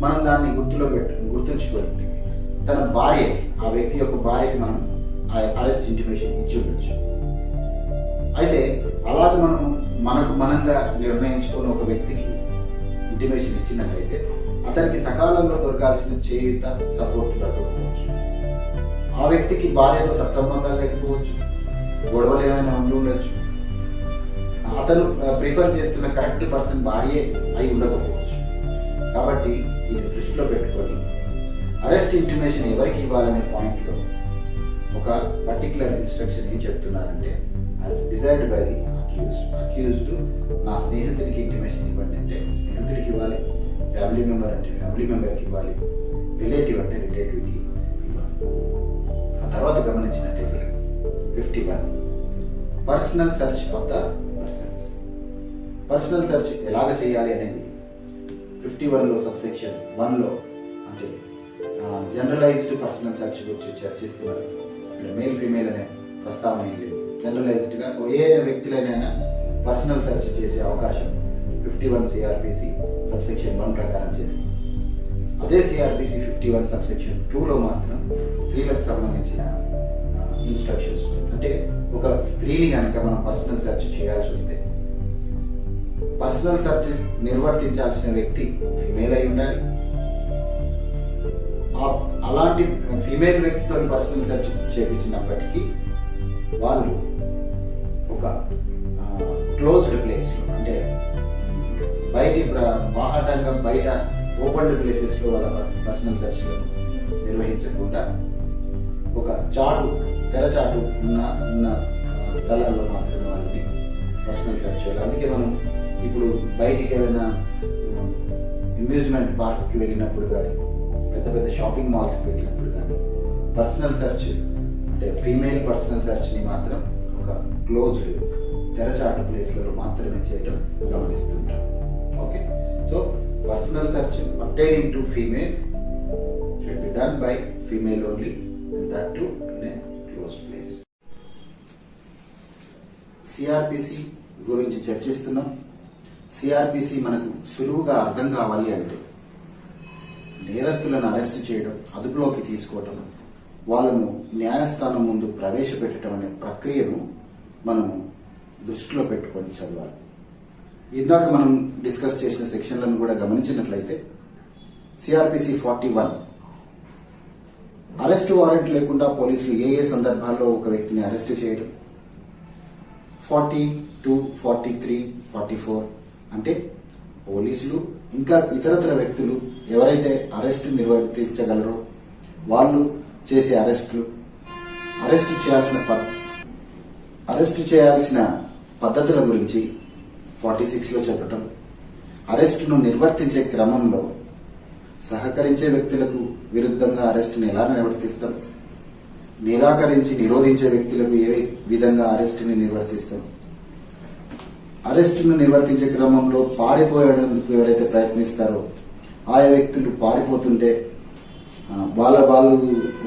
Speaker 1: మనం దాన్ని గుర్తుంచుకోవాలి. తన భార్య, ఆ వ్యక్తి యొక్క భార్యకి మనం అరెస్ట్ ఇంటిమేషన్ ఇచ్చి ఉండొచ్చు. అయితే అలాగే మనకు మనంగా నిర్ణయించుకున్న ఒక వ్యక్తికి ఇంటిమేషన్ ఇచ్చినట్లయితే అతనికి సకాలంలో దొరకాల్సిన చేయుత, సపోర్ట్ దొరకకపోవచ్చు. ఆ వ్యక్తికి భార్యతో సత్సంబంధాలు లేకపోవచ్చు, గొడవలు ఏమైనా ఉండొచ్చు, అతను ప్రిఫర్ చేస్తున్న కరెక్ట్ పర్సన్ భార్యే అయి ఉండకపోవచ్చు. కాబట్టి ఇది దృష్టిలో పెట్టుకొని అరెస్ట్ ఇంటిమేషన్ ఎవరికి ఇవ్వాలనే పాయింట్లో ఒక పర్టికులర్ ఇన్స్ట్రక్షన్ ఏం చెప్తున్నారంటే as desired by the accused నా స్నేహితుడికి ఇంటిమేషన్ ఇవ్వండి అంటే స్నేహితుడికి ఇవ్వాలి, ఫ్యామిలీ మెంబర్ అంటే ఫ్యామిలీ మెంబర్కి ఇవ్వాలి, రిలేటివ్ అంటే రిలేటివ్కి ఇవ్వాలి. ఆ తర్వాత గమనించినట్టయితే 51 personal search of the persons. Personal search ఎలాగ చేయాలి అనేది 51లో సబ్సెక్షన్ 1లో అంటే జనరలైజ్డ్ పర్సనల్ సెర్చ్ గురించి చర్చిస్తున్నారు. ఇక్కడ మేల్ ఫీమేల్ అనే ప్రస్తావన ఏం లేదు. జనరలైజ్డ్గా ఏ వ్యక్తులైనా పర్సనల్ సెర్చ్ చేసే అవకాశం 51 CRPC సబ్సెక్షన్ 1 ప్రకారం చేస్తుంది. అదే CRPC 51 సబ్సెక్షన్ 2లో మాత్రం స్త్రీలకు సంబంధించిన ఇన్స్ట్రక్షన్స్. అంటే ఒక స్త్రీని కనుక మనం పర్సనల్ సెర్చ్ చేయాల్సి వస్తే పర్సనల్ సెర్చ్ నిర్వర్తించాల్సిన వ్యక్తి ఫీమేల్ అయి ఉండాలి. అలాంటి ఫీమేల్ వ్యక్తితో పర్సనల్ సెర్చ్ చేయించినప్పటికీ వాళ్ళు ఒక క్లోజ్డ్ ప్లేస్లో, అంటే బాహాటంగా బయట ఓపెన్ ప్లేసెస్లో వాళ్ళ పర్సనల్ సెర్చ్లను నిర్వహించకుండా ఒక తెరచాటు ఉన్న స్థలాల్లో మాత్రమే వాళ్ళని పర్సనల్ సెర్చ్ చేయాలి. అందుకే మనం ఇప్పుడు బయటికి ఏదైనా అమ్యూజ్మెంట్ పార్క్స్కి వెళ్ళినప్పుడు కానీ, పెద్ద పెద్ద షాపింగ్ మాల్స్కి వెళ్ళినప్పుడు కానీ పర్సనల్ సెర్చ్ అంటే ఫీమేల్ పర్సనల్ సెర్చ్ని మాత్రం ఒక క్లోజ్డ్ తెరచాటు ప్లేస్లలో మాత్రమే చేయడం గమనిస్తుంటాం. Okay, so personal search pertaining to female should be done by female only, and that too in a closed place. CRPC గురించి చర్చిస్తున్నాం. CRPC మనకు సులువుగా అర్థం కావాలి అంటే నేరస్తులను అరెస్ట్ చేయడం, అదుపులోకి తీసుకోవటం, వాళ్ళను న్యాయస్థానం ముందు ప్రవేశపెట్టడం అనే ప్రక్రియను మనము దృష్టిలో పెట్టుకొని చదవాలి. ఇందాక మనం డిస్కస్ చేసిన సెక్షన్లను కూడా గమనించినట్లయితే CRPC 41 అరెస్ట్ వారెంట్ లేకుండా పోలీసులు ఏ సందర్భాల్లో ఒక వ్యక్తిని అరెస్ట్ చేయడం, 42, 43, 44 అంటే పోలీసులు ఇంకా ఇతరతర వ్యక్తులు ఎవరైతే అరెస్ట్ నిర్వర్తించగలరో వాళ్ళు చేసే అరెస్ట్ చేయాల్సిన పద్ధతుల గురించి 46లో చెప్పటం, అరెస్టును నిర్వర్తించే క్రమంలో సహకరించే వ్యక్తులకు విరుద్ధంగా అరెస్టును ఎలా నిర్వర్తిస్తాం, నిరోధించే వ్యక్తులకు ఏ విధంగా అరెస్టుని నిర్వర్తిస్తాం, అరెస్టును నిర్వర్తించే క్రమంలో పారిపోయేందుకు ఎవరైతే ప్రయత్నిస్తారో ఆయా వ్యక్తులు పారిపోతుంటే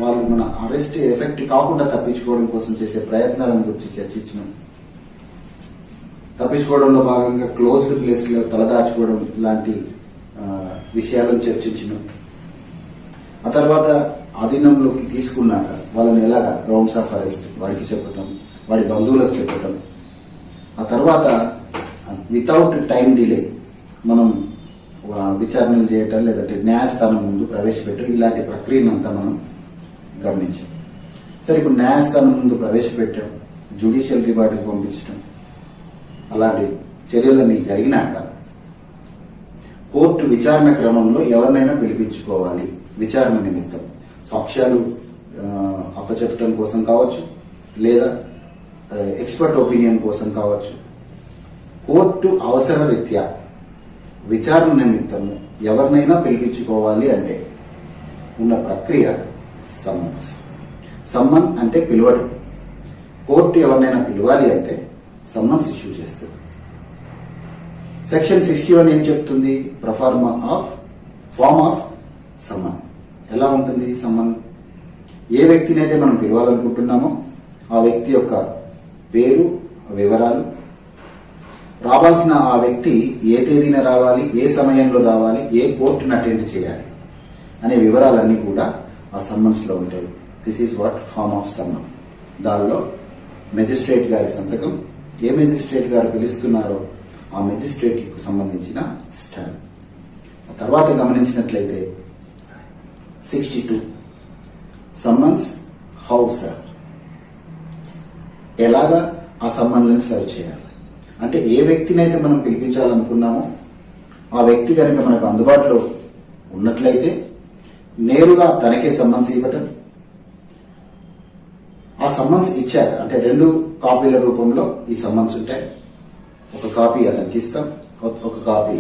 Speaker 1: వాళ్ళు మన అరెస్ట్ ఎఫెక్ట్ కాకుండా తప్పించుకోవడం కోసం చేసే ప్రయత్నాలను గురించి చర్చించినాం. తప్పించుకోవడంలో భాగంగా క్లోజ్డ్ ప్లేస్లో తలదాచుకోవడం లాంటి విషయాలను చర్చించినాం. ఆ తర్వాత అధీనంలోకి తీసుకున్నాక వాళ్ళని ఎలాగా గ్రౌండ్స్ ఆఫ్ అరెస్ట్ వాడికి చెప్పటం, వాడి బంధువులకు చెప్పటం, ఆ తర్వాత వితౌట్ టైం డిలే మనం విచారణలు చేయటం లేదంటే న్యాయస్థానం ముందు ప్రవేశపెట్టడం ఇలాంటి ప్రక్రియనంతా మనం గమనించాం. సరే, ఇప్పుడు న్యాయస్థానం ముందు ప్రవేశపెట్టాం, జ్యుడిషియల్ రివార్డుకి పంపించడం అలాంటి చర్యలన్నీ జరిగినాక కోర్టు విచారణ క్రమంలో ఎవరినైనా పిలిపించుకోవాలి. విచారణ నిమిత్తం సాక్ష్యాలు అప్పచెప్పటం కోసం కావచ్చు, లేదా ఎక్స్పర్ట్ ఒపీనియన్ కోసం కావచ్చు. కోర్టు అవసర రీత్యా విచారణ నిమిత్తము ఎవరినైనా పిలిపించుకోవాలి అంటే ఉన్న ప్రక్రియ సమ్మన్స్. సమ్మన్ అంటే పిలవడం. కోర్టు ఎవరినైనా పిలవాలి అంటే సమ్మన్స్ ఇష్యూ చేస్తుంది. సెక్షన్ 61 ఏం చెప్తుంది? Form of summon. ఎలా ఉంటుంది సమ్మన్? ఏ వ్యక్తినైతే మనం పిలవాలనుకుంటున్నామో ఆ వ్యక్తి యొక్క పేరు, వివరాలు, రావాల్సిన ఆ వ్యక్తి ఏ తేదీన రావాలి, ఏ సమయంలో రావాలి, ఏ కోర్టును అటెండ్ చేయాలి అనే వివరాలన్నీ కూడా ఆ సమ్మన్స్లో ఉంటాయి. This is what form of summon. దానిలో మెజిస్ట్రేట్ గారి సంతకం, ఏ మెజిస్ట్రేట్ గారు పిలుస్తున్నారో ఆ మెజిస్ట్రేట్కు సంబంధించిన స్టాంప్. ఆ తర్వాత గమనించినట్లయితే 62 సమ్మన్స్ హౌ సర్వ్. ఎలాగా ఆ సమ్మన్లను సర్వ్ చేయాలి అంటే ఏ వ్యక్తినైతే మనం పిలిపించాలనుకున్నామో ఆ వ్యక్తి కనుక మనకు అందుబాటులో ఉన్నట్లయితే నేరుగా తనకే సమ్మన్స్ ఇవ్వటం. ఆ సమ్మన్స్ ఇచ్చాక అంటే 2 కాపీల రూపంలో ఈ సమ్మన్స్ ఉంటాయి. ఒక కాపీ అతనికి ఇస్తాం, ఒక కాపీ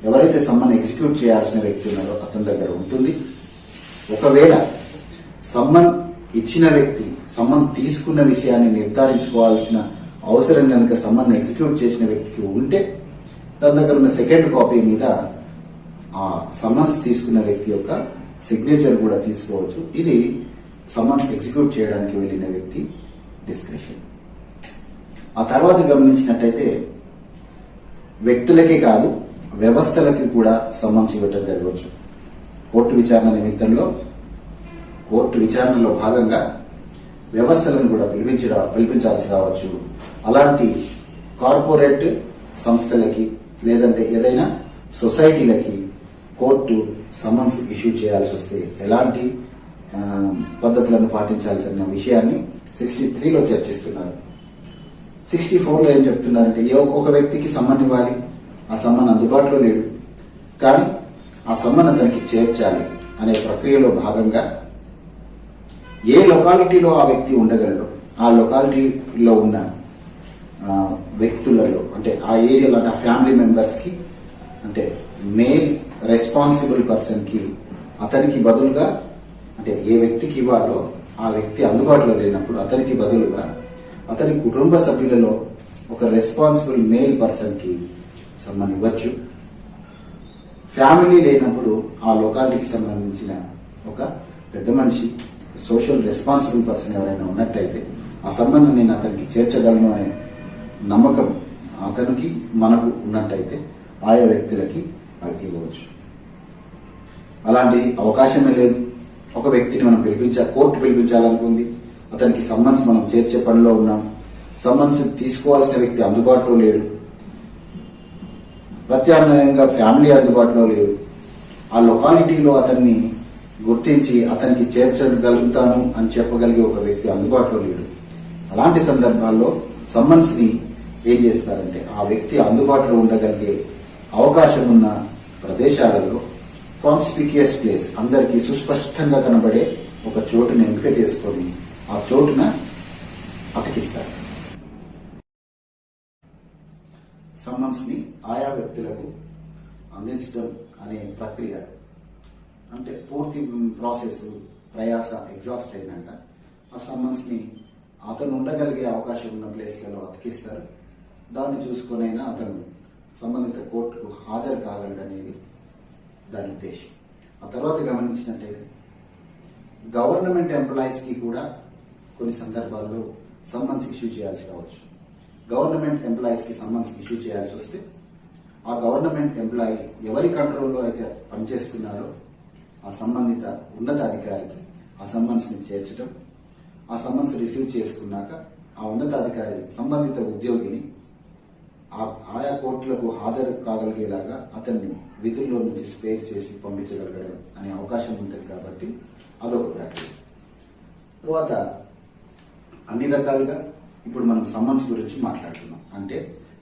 Speaker 1: ఎవరైతే సమ్మన్ ఎగ్జిక్యూట్ చేయాల్సిన వ్యక్తి ఉన్నారో అతని దగ్గర ఉంటుంది. ఒకవేళ సమ్మన్ ఇచ్చిన వ్యక్తి సమ్మన్ తీసుకున్న విషయాన్ని నిర్ధారించుకోవాల్సిన అవసరం కనుక సమ్మన్ ఎగ్జిక్యూట్ చేసిన వ్యక్తికి ఉంటే తన దగ్గర ఉన్న సెకండ్ కాపీ మీద ఆ సమ్మన్స్ తీసుకున్న వ్యక్తి యొక్క సిగ్నేచర్ కూడా తీసుకోవచ్చు. ఇది సమ్మన్స్ ఎగ్జిక్యూట్ చేయడానికి వెళ్ళిన వ్యక్తి డిస్క్రిప్షన్. ఆ తర్వాత గమనించినట్టయితే వ్యక్తులకే కాదు వ్యవస్థలకి కూడా సమ్మన్స్ ఇవ్వటం జరగవచ్చు. కోర్టు విచారణలో భాగంగా వ్యవస్థలను కూడా పిలిపించాల్సి రావచ్చు. అలాంటి కార్పొరేట్ సంస్థలకి లేదంటే ఏదైనా సొసైటీలకి కోర్టు సమ్మన్స్ ఇష్యూ చేయాల్సి వస్తే ఎలాంటి పద్ధతులను పాటించాల్సిన విషయాన్ని 63లో చర్చిస్తున్నారు. 64లో ఏం చెప్తున్నారంటే ఒక వ్యక్తికి సమ్మన్ ఇవ్వాలి, ఆ సమ్మన్ అందుబాటులో లేడు కానీ ఆ సమ్మన్ అతనికి చేర్చాలి అనే ప్రక్రియలో భాగంగా ఏ లొకాలిటీలో ఆ వ్యక్తి ఉండగలడో ఆ లొకాలిటీలో ఉన్న వ్యక్తులలో అంటే ఆ ఏరియాలో అంటే ఆ ఫ్యామిలీ మెంబర్స్కి అంటే మెయిల్ రెస్పాన్సిబుల్ పర్సన్కి అతనికి బదులుగా అంటే ఏ వ్యక్తికి ఇవ్వాలో ఆ వ్యక్తి అందుబాటులో లేనప్పుడు అతనికి బదులుగా అతని కుటుంబ సభ్యులలో ఒక రెస్పాన్సిబుల్ మెయిల్ పర్సన్కి సమ్మన్ ఇవ్వచ్చు. ఫ్యామిలీ లేనప్పుడు ఆ లొకాలిటీకి సంబంధించిన ఒక పెద్ద మనిషి సోషల్ రెస్పాన్సిబుల్ పర్సన్ ఎవరైనా ఉన్నట్టయితే ఆ సమ్మన్ నేను అతనికి చేర్చగలను అనే నమ్మకం అతనికి మనకు ఉన్నట్టయితే ఆయా వ్యక్తులకి అవి ఇవ్వవచ్చు. అలాంటి అవకాశమే లేదు. ఒక వ్యక్తిని మనం కోర్టు పిలిపించాలనుకుంది, అతనికి సమ్మన్స్ మనం చేర్చే పనిలో ఉన్నాం, సమ్మన్స్ తీసుకోవాల్సిన వ్యక్తి అందుబాటులో లేడు, ప్రత్యామ్నాయంగా ఫ్యామిలీ అందుబాటులో లేదు, ఆ లొకాలిటీలో అతన్ని గుర్తించి అతనికి చేర్చగలుగుతాను అని చెప్పగలిగే ఒక వ్యక్తి అందుబాటులో లేడు. అలాంటి సందర్భాల్లో సమ్మన్స్ ని ఏం చేస్తారంటే ఆ వ్యక్తి అందుబాటులో ఉండగలిగే అవకాశం ఉన్న ప్రదేశాలలో కాన్స్పిక్యూయస్ ప్లేస్ అందరికీ సుస్పష్టంగా కనబడే ఒక చోటుని ఎంపిక చేసుకొని ఆ చోటున అతికిస్తారు. సమ్మన్స్ ని ఆయా వ్యక్తులకు అందించడం అనే ప్రక్రియ అంటే పూర్తి ప్రాసెస్ ప్రయాస ఎగ్జాస్ట్ అయినాక ఆ సమ్మన్స్ ని అతను ఉండగలిగే అవకాశం ఉన్న ప్లేస్లలో అతికిస్తారు. దాన్ని చూసుకొనైనా అతను సంబంధిత కోర్టుకు హాజరు కాగలడనేది దాని ఉద్దేశం. ఆ తర్వాత గమనించినట్టయితే గవర్నమెంట్ ఎంప్లాయీస్కి కూడా కొన్ని సందర్భాల్లో సమ్మన్స్ ఇష్యూ చేయాల్సి కావచ్చు. గవర్నమెంట్ ఎంప్లాయీస్కి సమ్మన్స్ ఇష్యూ చేయాల్సి వస్తే ఆ గవర్నమెంట్ ఎంప్లాయీ ఎవరి కంట్రోల్లో అయితే పనిచేస్తున్నాడో ఆ సంబంధిత ఉన్నతాధికారికి ఆ సమ్మన్స్ని చేర్చడం, ఆ సమ్మన్స్ రిసీవ్ చేసుకున్నాక ఆ ఉన్నతాధికారి సంబంధిత ఉద్యోగిని ఆయా కోర్టులకు హాజరు కాగలిగేలాగా అతన్ని విధుల్లో నుంచి స్పేర్ చేసి పంపించగలగడం అనే అవకాశం ఉంటుంది. కాబట్టి అదొక ప్రక్రియ. తర్వాత అన్ని రకాలుగా ఇప్పుడు మనం సమ్మన్స్ గురించి మాట్లాడుతున్నాం. అంటే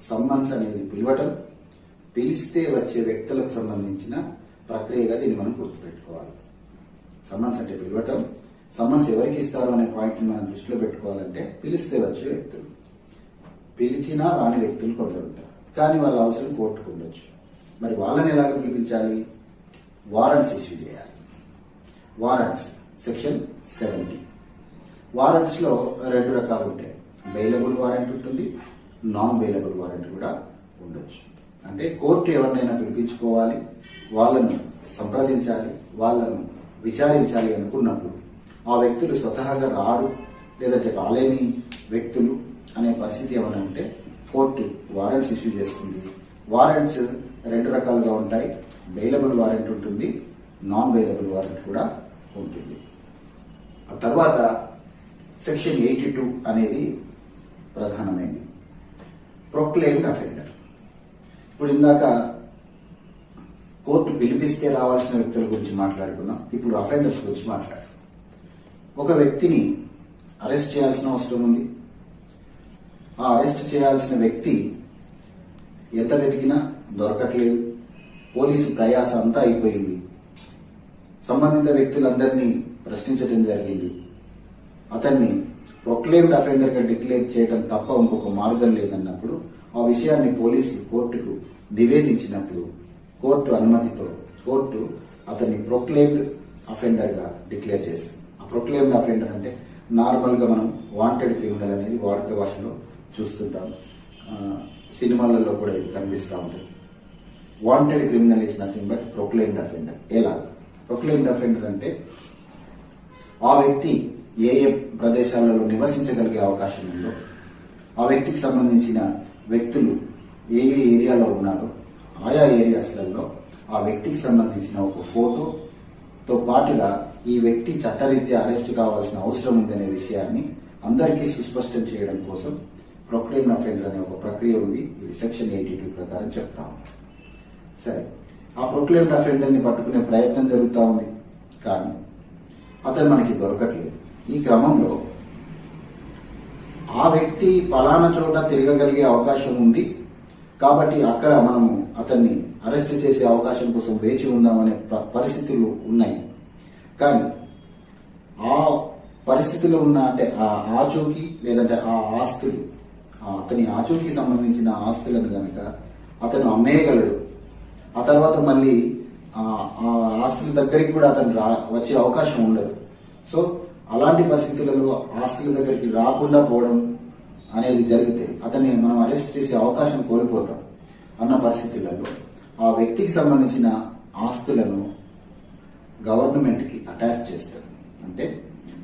Speaker 1: సమ్మన్స్ అనేది పిలవటం, పిలిస్తే వచ్చే వ్యక్తులకు సంబంధించిన ప్రక్రియగా దీన్ని మనం గుర్తుపెట్టుకోవాలి. సమ్మన్స్ అంటే పిలవటం, సమ్మన్స్ ఎవరికి ఇస్తారు అనే పాయింట్ని మనం దృష్టిలో పెట్టుకోవాలంటే పిలిస్తే వచ్చే వ్యక్తులు, పిలిచినా రాని వ్యక్తులు కొందరు ఉంటారు, కానీ వాళ్ళ అవసరం కోర్టుకు ఉండొచ్చు. మరి వాళ్ళని ఎలాగ పిలిపించాలి? వారెంట్స్ ఇష్యూ చేయాలి. Warrants section 70. వారెంట్స్లో 2 రకాలు ఉంటాయి. బెయిలబుల్ వారెంట్ ఉంటుంది, నాన్ బెయిలబుల్ వారెంట్ కూడా ఉండొచ్చు. అంటే కోర్టు ఎవరినైనా పిలిపించుకోవాలి, వాళ్ళను సంప్రదించాలి, వాళ్ళను విచారించాలి అనుకున్నప్పుడు ఆ వ్యక్తులు స్వతహాగా రాడు లేదంటే రాలేని వ్యక్తులు అనే పరిస్థితి ఏమైనా ఉంటే కోర్టు వారెంట్స్ ఇష్యూ చేస్తుంది. వారెంట్స్ 2 రకాలుగా ఉంటాయి. బెయిలబుల్ వారెంట్ ఉంటుంది, నాన్ బెయిలబుల్ వారెంట్ కూడా ఉంటుంది. ఆ తర్వాత సెక్షన్ 82 అనేది ప్రధానమైనది. Proclaimed offender. ఇప్పుడు ఇందాక కోర్టు పిలిపిస్తే రావాల్సిన వ్యక్తుల గురించి మాట్లాడుకున్నాం, ఇప్పుడు అఫెండర్స్ గురించి మాట్లాడుతున్నాం. ఒక వ్యక్తిని అరెస్ట్ చేయాల్సిన అవసరం ఉంది. ఆ అరెస్ట్ చేయాల్సిన వ్యక్తి ఎంత వెతికినా దొరకట్లేదు. పోలీసు ప్రయాస అంతా అయిపోయింది. సంబంధిత వ్యక్తులందరినీ ప్రశ్నించడం జరిగింది. అతన్ని ప్రొక్లెయిమ్డ్ అఫెండర్గా డిక్లేర్ చేయడం తప్ప ఇంకొక మార్గం లేదన్నప్పుడు ఆ విషయాన్ని పోలీసులు కోర్టుకు నివేదించినప్పుడు కోర్టు అనుమతితో కోర్టు అతన్ని ప్రొక్లెయిమ్డ్ అఫెండర్గా డిక్లేర్ చేస్తుంది. ఆ ప్రొక్లెయిమ్డ్ అఫెండర్ అంటే నార్మల్గా మనం వాంటెడ్ క్రిమినల్ అనేది వాడుక భాషలో చూస్తుంటాం. సినిమాలలో కూడా ఇది కనిపిస్తూ ఉంటుంది. Wanted criminal is nothing but proclaimed offender. ఎలా? ప్రొక్లెయిమ్డ్ అఫెండర్ అంటే ఆ వ్యక్తి ఏ ఏ ప్రదేశాలలో నివసించగలిగే అవకాశం ఉందో, ఆ వ్యక్తికి సంబంధించిన వ్యక్తులు ఏ ఏ ఏరియాలో ఉన్నారో ఆయా ఏరియాస్లలో ఆ వ్యక్తికి సంబంధించిన ఒక ఫోటోతో పాటుగా ఈ వ్యక్తి చట్టరీత్యా అరెస్ట్ కావాల్సిన అవసరం ఉందనే విషయాన్ని అందరికీ సుస్పష్టం చేయడం కోసం ప్రొక్లెయిమ్డ్ అఫెండర్ అనే ఒక ప్రక్రియ ఉంది. ఇది సెక్షన్ 82 ప్రకారం చెప్తాము. సరే, ఆ ప్రొక్లెయిమ్డ్ అఫెండర్ని పట్టుకునే ప్రయత్నం జరుగుతూ ఉంది, కానీ అతను మనకి దొరకట్లేదు. ఈ క్రమంలో ఆ వ్యక్తి పలానా చోట తిరగగలిగే అవకాశం ఉంది కాబట్టి అక్కడ మనము అతన్ని అరెస్ట్ చేసే అవకాశం కోసం వేచి ఉందామనే పరిస్థితులు ఉన్నాయి. కానీ ఆ పరిస్థితిలో ఉన్న అంటే ఆ ఆచూకీ లేదంటే ఆ ఆస్తులు, అతని ఆచూకీ సంబంధించిన ఆస్తులను కనుక అతను అమ్మేయగలడు. ఆ తర్వాత మళ్ళీ ఆ ఆస్తుల దగ్గరికి కూడా అతను వచ్చే అవకాశం ఉండదు. సో అలాంటి పరిస్థితులలో ఆస్తుల దగ్గరికి రాకుండా పోవడం అనేది జరిగితే అతన్ని మనం అరెస్ట్ చేసే అవకాశం కోల్పోతాం. అన్న పరిస్థితులలో ఆ వ్యక్తికి సంబంధించిన ఆస్తులను గవర్నమెంట్కి అటాచ్ చేస్తారు. అంటే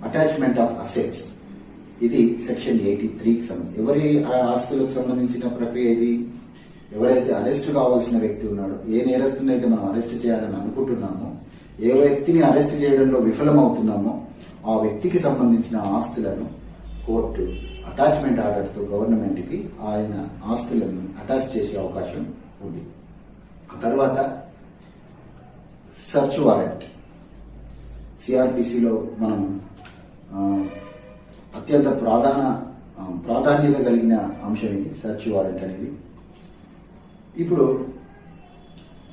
Speaker 1: అటాచ్మెంట్ ఆఫ్ అసెట్స్. ఇది సెక్షన్ 83కి సంబంధించి ఎవరి ఆస్తులకు సంబంధించిన ప్రక్రియ ఇది. ఎవరైతే అరెస్ట్ కావాల్సిన వ్యక్తి ఉన్నాడో, ఏ నేరస్తుని అయితే మనం అరెస్ట్ చేయాలని అనుకుంటున్నామో, ఏ వ్యక్తిని అరెస్ట్ చేయడంలో విఫలమవుతున్నామో ఆ వ్యక్తికి సంబంధించిన ఆస్తులను కోర్టు అటాచ్మెంట్ ఆర్డర్తో గవర్నమెంట్కి ఆయన ఆస్తులను అటాచ్ చేసే అవకాశం ఉంది. ఆ తర్వాత సర్చ్ వారెంట్. సిఆర్పిసిలో మనం అత్యంత ప్రాధాన్యత కలిగిన అంశం ఇది, సర్చ్ వారెంట్ అనేది. ఇప్పుడు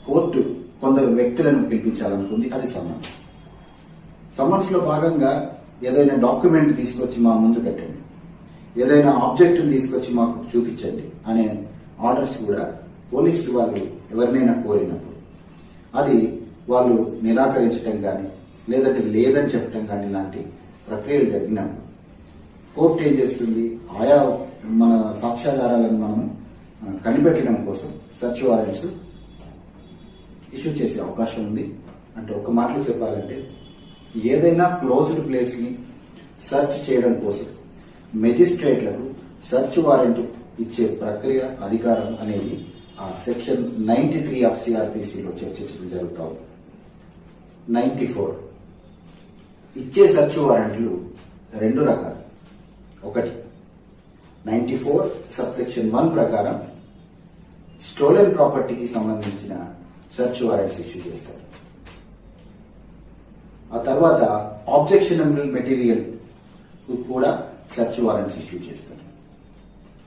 Speaker 1: కోర్టు కొందరు వ్యక్తులను పిలిపించాలనుకుంది, అది సమ్మన్స్. సమ్మన్స్లో భాగంగా ఏదైనా డాక్యుమెంట్ తీసుకొచ్చి మా ముందు పెట్టండి, ఏదైనా ఆబ్జెక్ట్ని తీసుకొచ్చి మాకు చూపించండి అనే ఆర్డర్స్ కూడా పోలీసులు వాళ్ళు ఎవరినైనా కోరినప్పుడు అది వాళ్ళు నిరాకరించడం కానీ లేదంటే లేదని చెప్పడం కానీ ఇలాంటి ప్రక్రియలు జరిగినప్పుడు కోర్టు ఏం చేస్తుంది, ఆయా మన సాక్ష్యాధారాలను మనం కనిపెట్టడం కోసం సర్చ్ వారెంట్స్ ఇష్యూ చేసే అవకాశం ఉంది. అంటే ఒక మాటలో చెప్పాలంటే ఏదైనా క్లోజ్డ్ ప్లేస్ని సెర్చ్ చేయడం కోసం మెజిస్ట్రేట్లకు సెర్చ్ వారెంట్ ఇచ్చే ప్రక్రియ అధికారం అనేది ఆ సెక్షన్ 93 ఆఫ్ సిఆర్పిసిలో చర్చించడం జరుగుతాం. 94 ఇచ్చే సెర్చ్ వారెంట్లు రెండు రకాలు. ఒకటి 94 సబ్సెక్షన్ 1 ప్రకారం స్టోలెన్ ప్రాపర్టీకి సంబంధించిన సెర్చ్ వారెంట్స్ ఇష్యూ చేస్తారు. ఆ తర్వాత ఆబ్జెక్షనబుల్ మెటీరియల్ కూడా సెర్చ్ వారెంట్స్ ఇష్యూ చేస్తారు.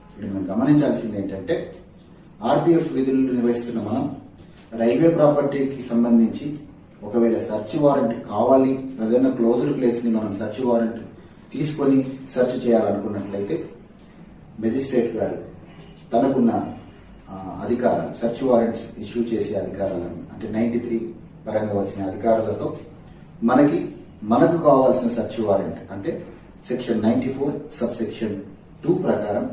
Speaker 1: ఇప్పుడు మనం గమనించాల్సింది ఏంటంటే ఆర్పిఎఫ్ విధులు నిర్వహిస్తున్న మనం రైల్వే ప్రాపర్టీకి సంబంధించి ఒకవేళ సెర్చ్ వారెంట్ కావాలి, ఏదైనా క్లోజ్డ్ ప్లేస్ ని మనం సెర్చ్ వారెంట్ తీసుకొని సెర్చ్ చేయాలనుకున్నట్లయితే మెజిస్ట్రేట్ గారు తనకున్న అధికారాలు, సెర్చ్ వారెంట్స్ ఇష్యూ చేసే అధికారాలను అంటే 93 పరంగా వచ్చిన అధికారాలతో మనకు కావాల్సిన సెర్చ్ వారెంట్ అంటే సెక్షన్ 94 సబ్ సెక్షన్ 2 ప్రకారం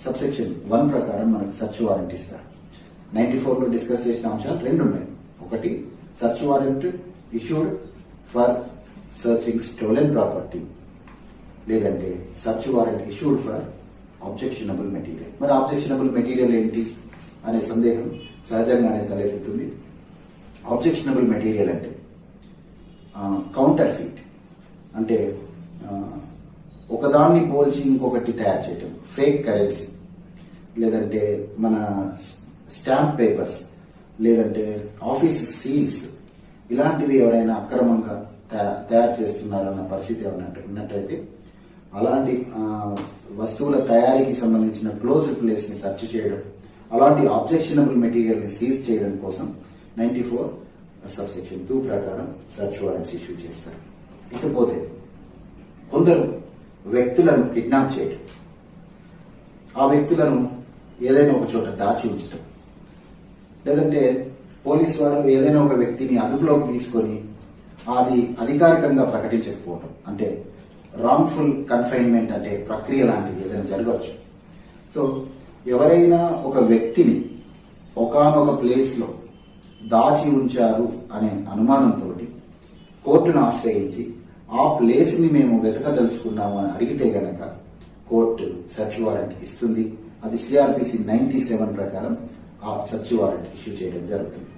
Speaker 1: సబ్ సెక్షన్ 1 ప్రకారం మనకు సెర్చ్ వారెంట్ ఇస్తారు. 94 లో డిస్కస్ చేసిన అంశాలు రెండు ఉన్నాయి. ఒకటి search warrant issued for searching stolen property, లేదంటే search warrant issued for objectionable material. మరి ఆబ్జెక్షనబుల్ మెటీరియల్ ఏంటి అనే సందేహం సహజంగానే తలెత్తుతుంది. ఆబ్జెక్షనబుల్ మెటీరియల్ అంటే కౌంటర్ ఫీట్, అంటే ఒకదాన్ని పోల్చి ఇంకొకటి తయారు చేయటం, ఫేక్ కరెన్సీ, లేదంటే మన స్టాంప్ పేపర్స్, లేదంటే ఆఫీస్ సీల్స్, ఇలాంటివి ఎవరైనా అక్రమంగా తయారు చేస్తున్నారన్న పరిస్థితి ఉన్నట్టయితే అలాంటి వస్తువుల తయారీకి సంబంధించిన క్లోజ్డ్ ప్లేస్ ని సెర్చ్ చేయడం, అలాంటి ఆబ్జెక్షనబుల్ మెటీరియల్ ని సీజ్ చేయడం కోసం 94 సబ్సెక్షన్ 2 ప్రకారం సెర్చ్ వారెంట్స్ ఇష్యూ చేస్తారు. ఇకపోతే కొందరు వ్యక్తులను కిడ్నాప్ చేయడం, ఆ వ్యక్తులను ఏదైనా ఒక చోట దాచి ఉంచడం, లేదంటే పోలీసు వారు ఏదైనా ఒక వ్యక్తిని అదుపులోకి తీసుకొని అది అధికారికంగా ప్రకటించకపోవడం, అంటే రాంగ్ఫుల్ కన్ఫైన్మెంట్ అంటే ప్రక్రియ లాంటిది ఏదైనా జరగవచ్చు. సో ఎవరైనా ఒక వ్యక్తిని ఒకానొక ప్లేస్ లో దాచి ఉంచారు అనే అనుమానంతో కోర్టును ఆశ్రయించి ఆ ప్లేస్ ని మేము వెతకదలుచుకున్నాము అని అడిగితే గనక కోర్టు సెర్చ్ వారెంట్ ఇస్తుంది. అది సిఆర్పిసి 97 ప్రకారం ఆ సెర్చ్ వారెంట్ ఇష్యూ చేయడం జరుగుతుంది.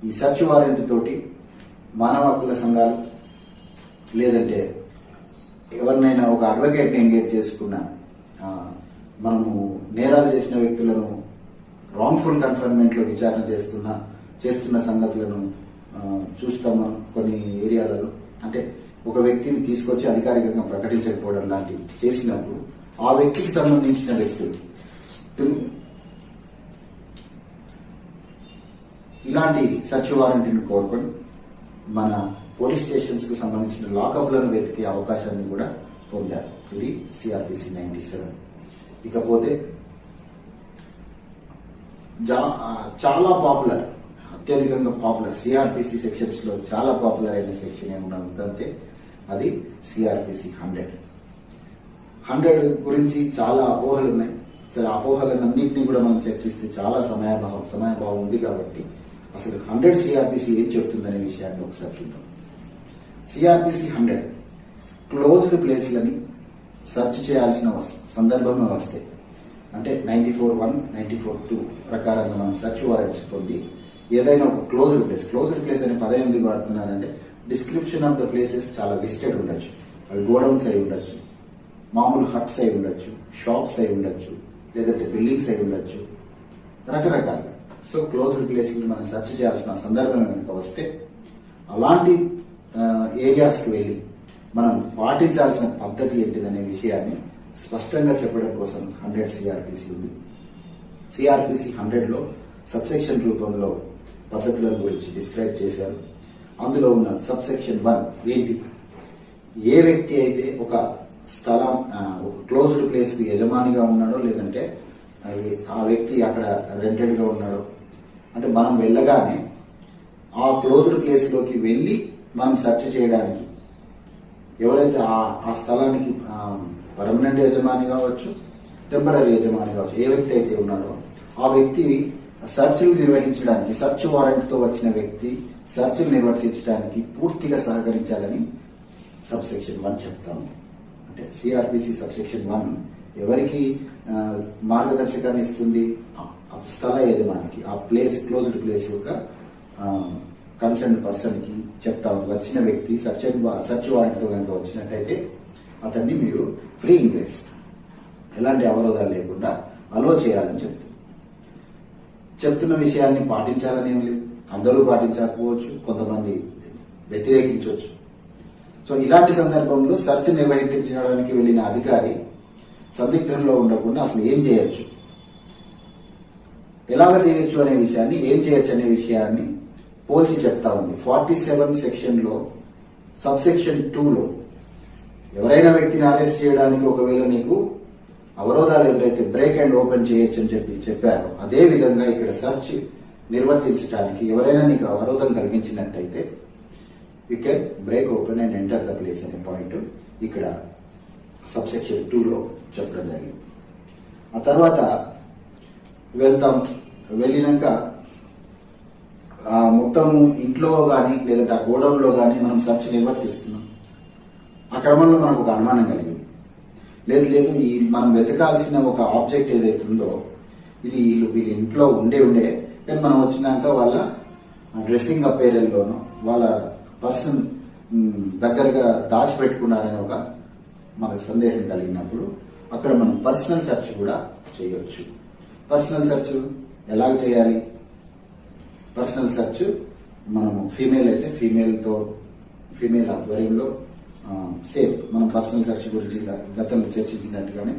Speaker 1: ఈ సెర్చ్ వారెంట్ తోటి మానవ హక్కుల సంఘాలు, లేదంటే ఎవరినైనా ఒక అడ్వకేట్ని ఎంగేజ్ చేసుకున్న, మనము నేరాలు చేసిన వ్యక్తులను రాంగ్ఫుల్ కన్ఫర్మెంట్ లో విచారణ చేస్తున్న సంగతులను చూస్తాం మనం కొన్ని ఏరియాలలో. అంటే ఒక వ్యక్తిని తీసుకొచ్చి అధికారికంగా ప్రకటించకపోవడం లాంటివి చేసినప్పుడు ఆ వ్యక్తికి సంబంధించిన వ్యక్తులు ఇలాంటి సెర్చ్ వారెంట్ని కోరుకొని మన పోలీస్ స్టేషన్స్ కు సంబంధించిన లాకప్లను వెతికే అవకాశాన్ని కూడా పొందారు. ఇది సిఆర్పిసి 97. ఇకపోతే చాలా పాపులర్, అత్యధికంగా పాపులర్ సిఆర్పిసి సెక్షన్స్ లో చాలా పాపులర్ అయిన సెక్షన్ ఏమన్నా ఉందంటే అది సిఆర్పిసి 100 గురించి చాలా అపోహలు ఉన్నాయి. సరే, అపోహలన్నింటినీ కూడా మనం చర్చిస్తే చాలా సమయభావం ఉంది కాబట్టి అసలు 100 సిఆర్పిసి ఏం చెప్తుందనే విషయాన్ని ఒకసారి చూద్దాం. సిఆర్పిసి 100 క్లోజ్డ్ ప్లేస్లని సెర్చ్ చేయాల్సిన సందర్భంగా వస్తే, అంటే 94(1), 94(2) ప్రకారంగా మనం సెర్చ్ వారెంట్స్ పొంది ఏదైనా ఒక క్లోజ్డ్ ప్లేస్ అనే పదం ఎందుకు వాడుతున్నారంటే డిస్క్రిప్షన్ ఆఫ్ ద ప్లేసెస్ చాలా లిస్టెడ్ ఉండొచ్చు. అవి గోడౌన్స్ అయి ఉండొచ్చు, మామూలు హట్స్ అయి ఉండొచ్చు, షాప్స్ అయి ఉండొచ్చు, లేదంటే బిల్డింగ్స్ అయి ఉండొచ్చు, రకరకాలుగా. సో క్లోజ్డ్ ప్లేస్ మనం సెర్చ్ చేయాల్సిన సందర్భం కనుక వస్తే అలాంటి ఏరియాస్కి వెళ్ళి మనం పాటించాల్సిన పద్ధతి ఏంటిదనే విషయాన్ని స్పష్టంగా చెప్పడం కోసం 100 సిఆర్పిసి ఉంది. సిఆర్పిసి 100లో సబ్సెక్షన్ రూపంలో పద్ధతుల గురించి డిస్క్రైబ్ చేశారు. అందులో ఉన్న సబ్సెక్షన్ 1 ఏంటి? ఏ వ్యక్తి అయితే ఒక స్థలం, ఒక క్లోజ్డ్ ప్లేస్ కి యజమానిగా ఉన్నాడో, లేదంటే ఆ వ్యక్తి అక్కడ రెంటెడ్ గా ఉన్నాడో, అంటే మనం వెళ్ళగానే ఆ క్లోజ్డ్ ప్లేస్ లోకి వెళ్ళి మనం సెర్చ్ చేయడానికి ఎవరైతే ఆ స్థలానికి పర్మనెంట్ యజమాని కావచ్చు, టెంపరీ యజమాని కావచ్చు, ఏ వ్యక్తి అయితే ఉన్నాడో ఆ వ్యక్తి సెర్చ్లు నిర్వహించడానికి, సెర్చ్ వారెంట్తో వచ్చిన వ్యక్తి సెర్చ్లు నిర్వర్తించడానికి పూర్తిగా సహకరించాలని సబ్సెక్షన్ 1 చెప్తాము. అంటే సిఆర్పిసి సబ్సెక్షన్ 1 ఎవరికి మార్గదర్శకాన్ని ఇస్తుంది? స్థల యజమానికి, ఆ ప్లేస్, క్లోజ్డ్ ప్లేస్ యొక్క కన్సర్న్ పర్సన్ కి చెప్తాము. వచ్చిన వ్యక్తి సెర్చ్ వారెంట్తో కనుక వచ్చినట్టయితే అతన్ని మీరు ఫ్రీ ఇంగ్రెస్, ఎలాంటి అవరోధాలు లేకుండా అలో చేయాలని చెప్తున్న విషయాన్ని పాటించాలని ఏం లేదు. అందరూ పాటించకపోవచ్చు, కొంతమంది వ్యతిరేకించవచ్చు. సో ఇలాంటి సందర్భంలో సెర్చ్ నిర్వహించడానికి వెళ్ళిన అధికారి సందిగ్ధంలో ఉండకుండా అసలు ఏం చేయొచ్చు, ఎలాగ చేయొచ్చు అనే విషయాన్ని, ఏం చేయొచ్చు అనే విషయాన్ని పోల్చి చెప్తా ఉంది. 47 సెక్షన్లో సబ్సెక్షన్ 2లో ఎవరైనా వ్యక్తిని అరెస్ట్ చేయడానికి ఒకవేళ నీకు అవరోధాలు ఎదురైతే బ్రేక్ అండ్ ఓపెన్ చేయొచ్చు అని చెప్పారు. అదే విధంగా ఇక్కడ సెర్చ్ నిర్వర్తించడానికి ఎవరైనా నీకు అవరోధం కల్పించినట్టయితే you can break open and enter the place అనే పాయింట్ ఇక్కడ సబ్సెక్షన్ 2లో చెప్పడం జరిగింది. ఆ తర్వాత వెళ్ళినాక మొత్తం ఇంట్లో కానీ లేదంటే ఆ గోడౌన్లో కానీ మనం సెర్చ్ నిర్వర్తిస్తున్నాం. ఆ క్రమంలో మనకు ఒక అనుమానం కలిగింది. లేదు ఈ మనం వెతకాల్సిన ఒక ఆబ్జెక్ట్ ఏదైతే ఉందో ఇది వీళ్ళ ఇంట్లో ఉండే కానీ మనం వచ్చినాక వాళ్ళ డ్రెస్సింగ్ అపేరల్లోనూ వాళ్ళ పర్సన్ దగ్గరగా దాచిపెట్టుకున్నారని ఒక మనకు సందేహం కలిగినప్పుడు అక్కడ మనం పర్సనల్ సెర్చ్ కూడా చేయొచ్చు. పర్సనల్ సెర్చ్ ఎలాగ చేయాలి? పర్సనల్ సెర్చ్ మనము ఫీమేల్ అయితే ఫీమేల్ ఆధ్వర్యంలో సేమ్ మనం పర్సనల్ సెర్చ్ గురించి గతంలో చర్చించినట్టుగానే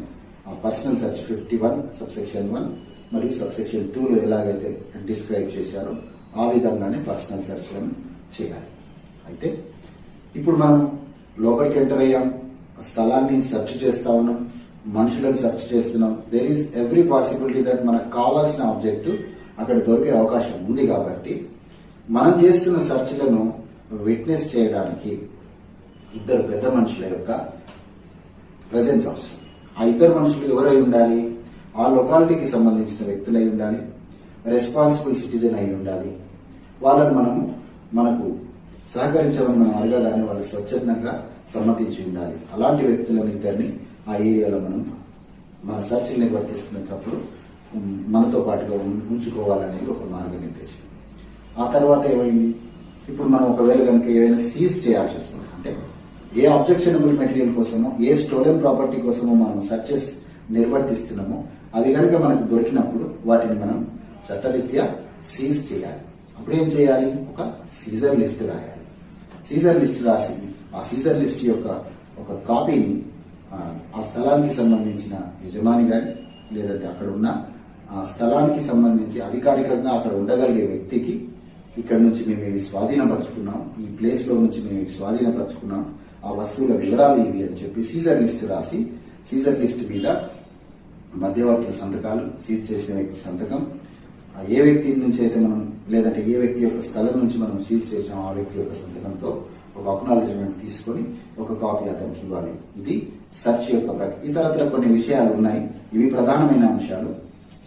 Speaker 1: ఆ పర్సనల్ సెర్చ్ 51 సబ్సెక్షన్ 1 మరియు సబ్సెక్షన్ 2లో ఎలాగైతే డిస్క్రైబ్ చేశారో ఆ విధంగానే పర్సనల్ సెర్చ్లను చేయాలి. అయితే ఇప్పుడు మనం లోపలికి ఎంటర్ అయ్యాం, స్థలాన్ని సెర్చ్ చేస్తా ఉన్నాం, మనుషులను సెర్చ్ చేస్తున్నాం. There is every possibility that మనకు కావాల్సిన ఆబ్జెక్ట్ అక్కడ దొరికే అవకాశం ఉంది. కాబట్టి మనం చేస్తున్న సెర్చ్లను విట్నెస్ చేయడానికి ఇద్దరు పెద్ద మనుషుల యొక్క ప్రెజెన్స్ అవసరం. ఆ ఇద్దరు మనుషులు ఎవరై ఉండాలి? ఆ లొకాలిటీకి సంబంధించిన వ్యక్తులై ఉండాలి, రెస్పాన్సిబుల్ సిటిజన్ అయి ఉండాలి. వాళ్ళని మనకు సహకరించమని మనం అడగగానే వాళ్ళు స్వచ్ఛందంగా సమ్మతించి ఉండాలి. అలాంటి వ్యక్తులను ఇద్దరిని ఆ ఏరియాలో మన సెర్చ్ నిర్వర్తిస్తున్నప్పుడు మనతో పాటుగా ఉంచుకోవాలనేది ఒక మార్గనిర్దేశం. ఆ తర్వాత ఏమైంది? ఇప్పుడు మనం ఒకవేళ కనుక ఏదైనా సీజ్ చేయాల్సి వస్తుంది, అంటే ఏ అబ్జెక్షనబుల్ మెటీరియల్ కోసమో ఏ స్టోలెన్ ప్రాపర్టీ కోసమో మనం సెర్చెస్ నిర్వర్తిస్తున్నామో అవి కనుక మనకు దొరికినప్పుడు వాటిని మనం చట్టరీత్యా సీజ్ చేయాలి. అప్పుడు ఏం చేయాలి? ఒక సీజర్ లిస్ట్ రాయాలి. సీజర్ లిస్ట్ రాసి ఆ సీజర్ లిస్ట్ యొక్క ఒక కాపీని ఆ స్థలానికి సంబంధించిన యజమాని కానీ లేదంటే అక్కడ ఉన్న ఆ స్థలానికి సంబంధించి అధికారికంగా అక్కడ ఉండగలిగే వ్యక్తికి ఇక్కడ నుంచి మేము ఇవి స్వాధీనపరచుకున్నాం, ఈ ప్లేస్ లో నుంచి మేము ఇవి స్వాధీనపరచుకున్నాం, ఆ వస్తువుల వివరాలు ఇవి అని చెప్పి సీజర్ లిస్ట్ రాసి సీజర్ లిస్ట్ మీద మధ్యవర్తుల సంతకాలు, సీజ్ చేసిన వ్యక్తి సంతకం, ఏ వ్యక్తి నుంచి అయితే మనం లేదంటే ఏ వ్యక్తి యొక్క స్థలం నుంచి మనం సీజ్ చేసాం ఆ వ్యక్తి యొక్క సంతకంతో ఒక అక్నాలెడ్జ్మెంట్ తీసుకొని ఒక కాపీ అతనికి ఇవ్వాలి. ఇది సెర్చ్ యొక్క ఇతరత్ర కొన్ని విషయాలు ఉన్నాయి. ఇవి ప్రధానమైన అంశాలు.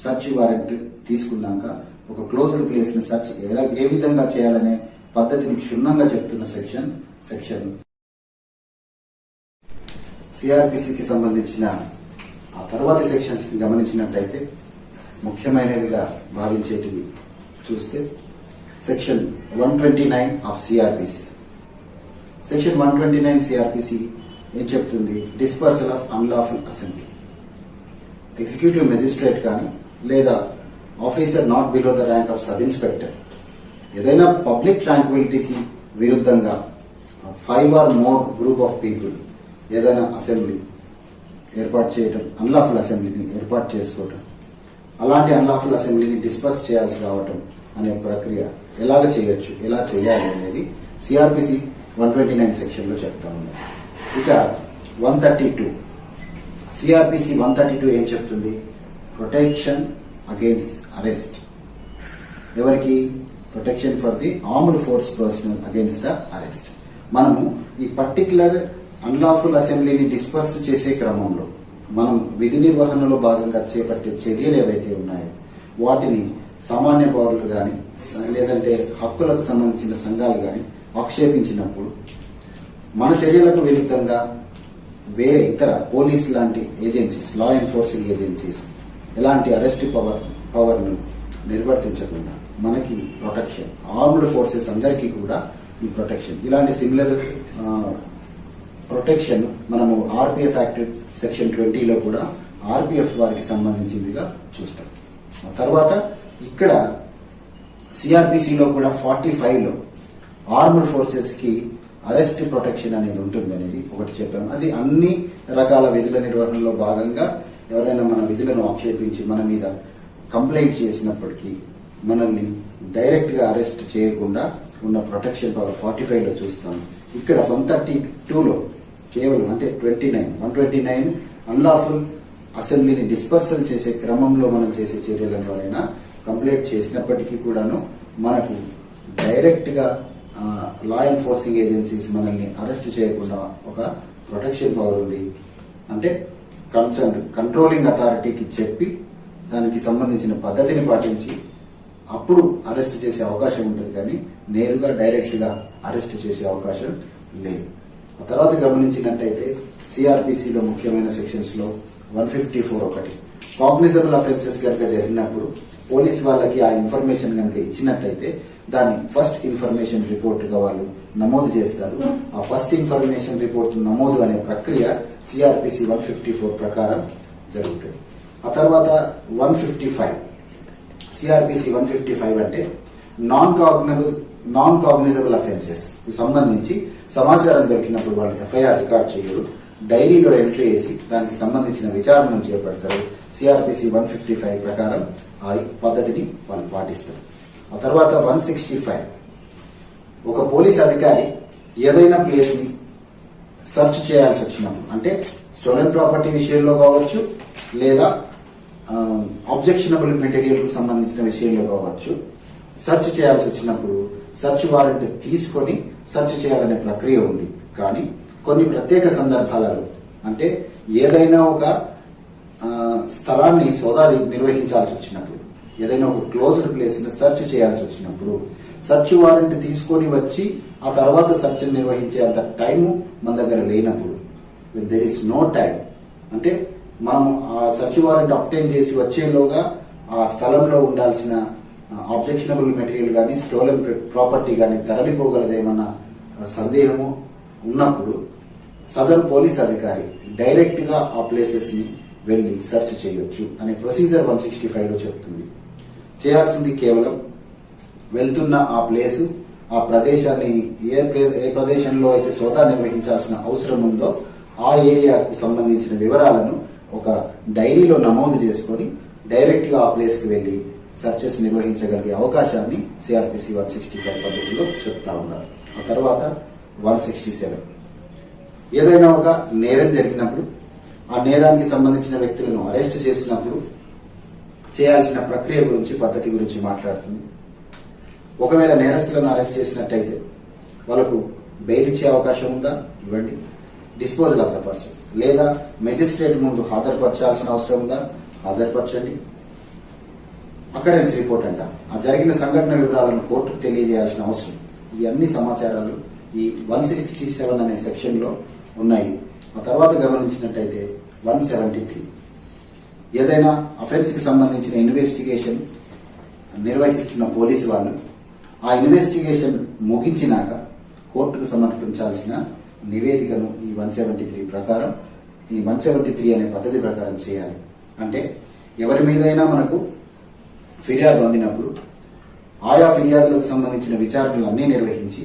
Speaker 1: సెర్చ్ వారెంట్ తీసుకున్నాక ఒక క్లోజ్డ్ ప్లేస్ ని సెర్చ్ ఏ విధంగా చేయాలనే పద్ధతిని క్షుణ్ణంగా చెప్తున్న సెక్షన్ సిఆర్పిసికి సంబంధించిన ఆ తర్వాతి సెక్షన్స్ ని గమనించినట్టయితే ముఖ్యమైనవిగా భావించేటివి చూస్తే section 129 of CrPC. Section 129 CrPC ఏం చెప్తుంది? Dispersal of unlawful assembly. Executive magistrate కానీ లేదా officer not below the rank of sub inspector ఏదైనా పబ్లిక్ ట్రాంక్విలిటీకి విరుద్ధంగా 5 or more group of people ఏదైనా అసెంబ్లీ ఏర్పాటు చేయటం, అన్లాఫుల్ అసెంబ్లీని ఏర్పాటు చేసుకోవటం, అలాంటి అన్లాఫుల్ అసెంబ్లీని డిస్పర్స్ చేయాల్సి రావటం అనే ప్రక్రియ ఎలాగ చేయొచ్చు, ఎలా చేయాలి అనేది సిఆర్పిసి 129 సెక్షన్ లో చెప్తా ఉన్నాం. ఇక 132 సిఆర్పిసి 132 ఏం చెప్తుంది? Protection against arrest. ఎవరికి? Protection for the armed force personnel against the arrest. మనము ఈ పర్టికులర్ అన్లాఫుల్ అసెంబ్లీని డిస్పర్స్ చేసే క్రమంలో మనం విధి నిర్వహణలో భాగంగా చేపట్టే చర్యలు ఏవైతే ఉన్నాయో వాటిని సామాన్య పౌరులు కానీ లేదంటే హక్కులకు సంబంధించిన సంఘాలు కానీ ఆక్షేపించినప్పుడు మన చర్యలకు విరుద్ధంగా వేరే ఇతర పోలీస్ లాంటి ఏజెన్సీస్, లా ఎన్ఫోర్సింగ్ ఏజెన్సీస్ ఎలాంటి అరెస్ట్ పవర్ను నిర్వర్తించకుండా మనకి ప్రొటెక్షన్, ఆర్మ్డ్ ఫోర్సెస్ అందరికీ కూడా ఈ ప్రొటెక్షన్, ఇలాంటి సిమిలర్ ప్రొటెక్షన్ మనము ఆర్పిఎఫ్ యాక్ట్ సెక్షన్ 20లో కూడా ఆర్పిఎఫ్ వారికి సంబంధించిందిగా చూస్తాం. ఆ తర్వాత ఇక్కడ సిఆర్పిసిలో కూడా 45లో ఆర్మ్డ్ ఫోర్సెస్ కి అరెస్ట్ ప్రొటెక్షన్ అనేది ఉంటుంది అనేది ఒకటి చెప్పాము. అది అన్ని రకాల విధుల నిర్వహణలో భాగంగా ఎవరైనా మన విధులను ఆక్షేపించి మన మీద కంప్లైంట్ చేసినప్పటికీ మనల్ని డైరెక్ట్ గా అరెస్ట్ చేయకుండా ఉన్న ప్రొటెక్షన్ పవర్ 45లో చూస్తాం. ఇక్కడ 132లో కేవలం అంటే 129 అన్లాఫుల్ అసెంబ్లీని డిస్పర్సల్ చేసే క్రమంలో మనం చేసే చర్యలను ఎవరైనా కంప్లైంట్ చేసినప్పటికీ కూడాను మనకు డైరెక్ట్ గా లా ఎన్ఫోర్సింగ్ ఏజెన్సీస్ మనల్ని అరెస్ట్ చేయకుండా ఒక ప్రొటెక్షన్ పవర్ ఉంది. అంటే కన్సర్న్ కంట్రోలింగ్ అథారిటీకి చెప్పి దానికి సంబంధించిన పద్ధతిని పాటించి అప్పుడు అరెస్ట్ చేసే అవకాశం ఉంటుంది, కానీ నేరుగా డైరెక్ట్ గా అరెస్ట్ చేసే అవకాశం లేదు. ఆ తర్వాత గమనించినట్టయితే సిఆర్పిసిలో ముఖ్యమైన సెక్షన్స్ లో 154 ఒకటి కాగ్నిజబుల్ అఫెన్సెస్ కనుక జరిగినప్పుడు పోలీస్ వాళ్ళకి ఆ ఇన్ఫర్మేషన్ కనుక ఇచ్చినట్టయితే దాన్ని ఫస్ట్ ఇన్ఫర్మేషన్ రిపోర్ట్ గా వాళ్ళు నమోదు చేస్తారు. ఆ ఫస్ట్ ఇన్ఫర్మేషన్ రిపోర్ట్ నమోదు అనే ప్రక్రియ సిఆర్పిసి 154 ప్రకారం జరుగుతుంది. ఆ తర్వాత 155 సిఆర్పిసి 155 అంటే నాన్ కాగ్నిజబుల్ అఫెన్సెస్ సంబంధించి సమాచారం దొరికినప్పుడు వాళ్ళు ఎఫ్ఐఆర్ రికార్డ్ చేయరు, డైరీలో ఎంట్రీ చేసి దానికి సంబంధించిన విచారణను చేపడతారు. సిఆర్పిసి 155 ప్రకారం ఆ పద్ధతిని వాళ్ళు పాటిస్తారు. ఆ తర్వాత 165 ఒక పోలీస్ అధికారి ఏదైనా ప్లేస్ ని సెర్చ్ చేయాల్సి వచ్చినప్పుడు, అంటే స్టోలెన్ ప్రాపర్టీ విషయంలో కావచ్చు లేదా ఆబ్జెక్షనబుల్ మెటీరియల్ కు సంబంధించిన విషయంలో కావచ్చు, సెర్చ్ చేయాల్సి వచ్చినప్పుడు సెర్చ్ వారెంట్ తీసుకొని సెర్చ్ చేయాలనే ప్రక్రియ ఉంది. కానీ కొన్ని ప్రత్యేక సందర్భాలలో, అంటే ఏదైనా ఒక స్థలాన్ని సోదాలు నిర్వహించాల్సి వచ్చినప్పుడు, ఏదైనా ఒక క్లోజ్డ్ ప్లేస్ ని సెర్చ్ చేయాల్సి వచ్చినప్పుడు సెర్చ్ వారెంట్ తీసుకొని వచ్చి ఆ తర్వాత సెర్చ్ నిర్వహించే అంత టైము మన దగ్గర లేనప్పుడు, దెర్ ఇస్ నో టైం, అంటే మనం ఆ సెర్చ్ వారెంట్ అప్టైన్ చేసి వచ్చేలోగా ఆ స్థలంలో ఉండాల్సిన ఆబ్జెక్షనబుల్ మెటీరియల్ కానీ స్టోలెన్ ప్రాపర్టీ కానీ తరలిపోగలదేమన్నా సందేహము ఉన్నప్పుడు సదరు పోలీస్ అధికారి డైరెక్ట్ గా ఆ ప్లేసెస్ ని వెళ్లి సెర్చ్ చేయొచ్చు అనే ప్రొసీజర్ 165లో చెప్తుంది. చేయాల్సింది కేవలం వెళ్తున్న ఆ ప్లేసు, ఆ ప్రదేశాన్ని ఏ ప్రదేశంలో అయితే సోదా నిర్వహించాల్సిన అవసరం ఉందో ఆ ఏరియాకు సంబంధించిన వివరాలను ఒక డైరీలో నమోదు చేసుకొని డైరెక్ట్ గా ఆ ప్లేస్ కి వెళ్లి సెర్చెస్ నిర్వహించగలిగే అవకాశాన్ని సిఆర్పిసి 165 పద్ధతిలో చెప్తా ఉన్నారు. ఆ తర్వాత 167 ఏదైనా ఒక నేరం జరిగినప్పుడు ఆ నేరానికి సంబంధించిన వ్యక్తులను అరెస్ట్ చేసినప్పుడు చేయాల్సిన ప్రక్రియ గురించి, పద్ధతి గురించి మాట్లాడుతుంది. ఒకవేళ నేరస్తులను అరెస్ట్ చేసినట్టయితే వాళ్ళకు బెయిల్ ఇచ్చే అవకాశం ఉందా? ఇవ్వండి. డిస్పోజల్ ఆఫ్ ద పర్సన్స్ లేదా మెజిస్ట్రేట్ ముందు హాజరుపరచాల్సిన అవసరం ఉందా? హాజరుపరచండి. అకరెన్స్ రిపోర్ట్ అంట, ఆ జరిగిన సంఘటన వివరాలను కోర్టుకు తెలియజేయాల్సిన అవసరం. ఈ అన్ని సమాచారాలు ఈ 167 అనే సెక్షన్ లో ఉన్నాయి. ఆ తర్వాత గమనించినట్టయితే 173 ఏదైనా అఫెన్స్ కి సంబంధించిన ఇన్వెస్టిగేషన్ నిర్వహిస్తున్న పోలీసు వాళ్ళు ఆ ఇన్వెస్టిగేషన్ ముగించినాక కోర్టుకు సమర్పించాల్సిన నివేదికను ఈ 173 ప్రకారం, ఈ 173 అనే పద్ధతి ప్రకారం చేయాలి. అంటే ఎవరి మీదైనా మనకు ఫిర్యాదు అందినప్పుడు ఆయా ఫిర్యాదులకు సంబంధించిన విచారణలు అన్నీ నిర్వహించి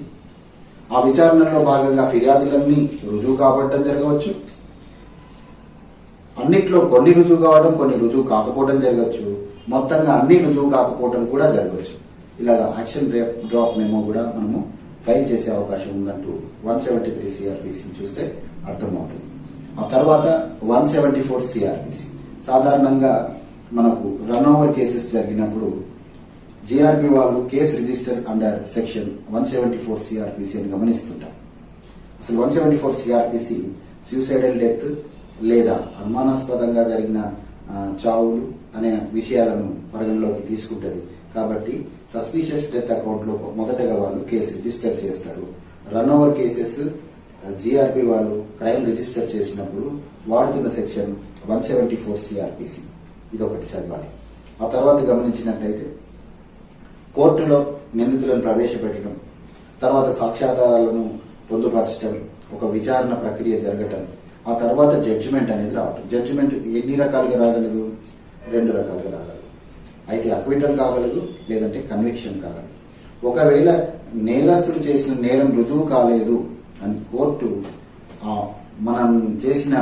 Speaker 1: ఆ విచారణలో భాగంగా ఫిర్యాదులన్నీ రుజువు కాబట్టడం జరగవచ్చు, అన్నిట్లో కొన్ని రుజువు కావడం, కొన్ని రుజువు కాకపోవడం జరగవచ్చు, మొత్తంగా అన్ని రుజువు కాకపోవడం కూడా జరగవచ్చు. ఇలాగా యాక్షన్ డ్రాప్ మెమో కూడా మనము ఫైల్ చేసే అవకాశం ఉందంటూ 173 సిఆర్పిసి చూస్తే అర్థమవుతుంది. ఆ తర్వాత 174 సిఆర్పిసి సాధారణంగా మనకు రన్ ఓవర్ కేసెస్ జరిగినప్పుడు జిఆర్పి వాళ్ళు case register under section 174 CrPC అని గమనిస్తుంటాం. అసలు 174 సిఆర్పిసి సూసైడల్ డెత్ లేదా అనుమానాస్పదంగా జరిగిన చావులు అనే విషయాలను పరిగణలోకి తీసుకుంటుంది. కాబట్టి సస్పీషియస్ డెత్ అకౌంట్లో మొదటగా వాళ్ళు కేసు రిజిస్టర్ చేస్తారు. రన్ ఓవర్ కేసెస్ జిఆర్పి వాళ్ళు క్రైమ్ రిజిస్టర్ చేసినప్పుడు వాడుతున్న సెక్షన్ 174 సిఆర్పిసి, ఇదొకటి చదవాలి. ఆ తర్వాత గమనించినట్లయితే కోర్టులో నిందితులను ప్రవేశపెట్టడం, తర్వాత సాక్ష్యాధారాలను పొందుపరచడం, ఒక విచారణ ప్రక్రియ జరగటం, ఆ తర్వాత జడ్జిమెంట్ అనేది రావటం. జడ్జిమెంట్ ఎన్ని రకాలుగా రాగలదు? 2 రకాలుగా రాగలదు. అయితే అక్విటల్ కాగలదు, లేదంటే కన్విక్షన్ కాగలదు. ఒకవేళ నేరస్తుడు చేసిన నేరం రుజువు కాలేదు అని కోర్టు మనం చేసిన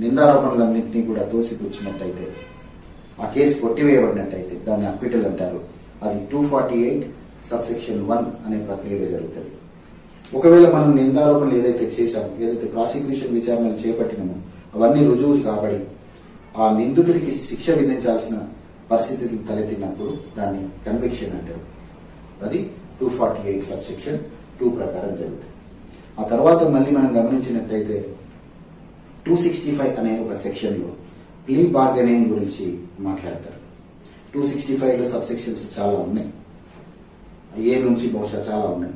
Speaker 1: నిందారోపణలన్నింటినీ కూడా తోసిపుచ్చినట్టయితే, ఆ కేసు కొట్టివేయబడినట్టయితే దాన్ని అక్విటల్ అంటారు. అది 248 సబ్సెక్షన్ 1 అనే ప్రక్రియలో జరుగుతుంది. ఒకవేళ మనం నిందారోపణలు ఏదైతే చేశామో, ఏదైతే ప్రాసిక్యూషన్ విచారణలు చేపట్టినామో అవన్నీ రుజువు కాబడి ఆ నిందితుడికి శిక్ష విధించాల్సిన పరిస్థితులు తలెత్తినప్పుడు దాన్ని కన్విక్షన్ అంటారు. అది 248 సబ్సెక్షన్ 2 ప్రకారం జరుగుతుంది. ఆ తర్వాత మళ్ళీ మనం గమనించినట్టయితే 265 అనే ఒక సెక్షన్లో ప్లీ బార్గెనింగ్ గురించి మాట్లాడతారు. 265లో సబ్సెక్షన్స్ చాలా ఉన్నాయి, ఏ నుంచి బహుశా చాలా ఉన్నాయి.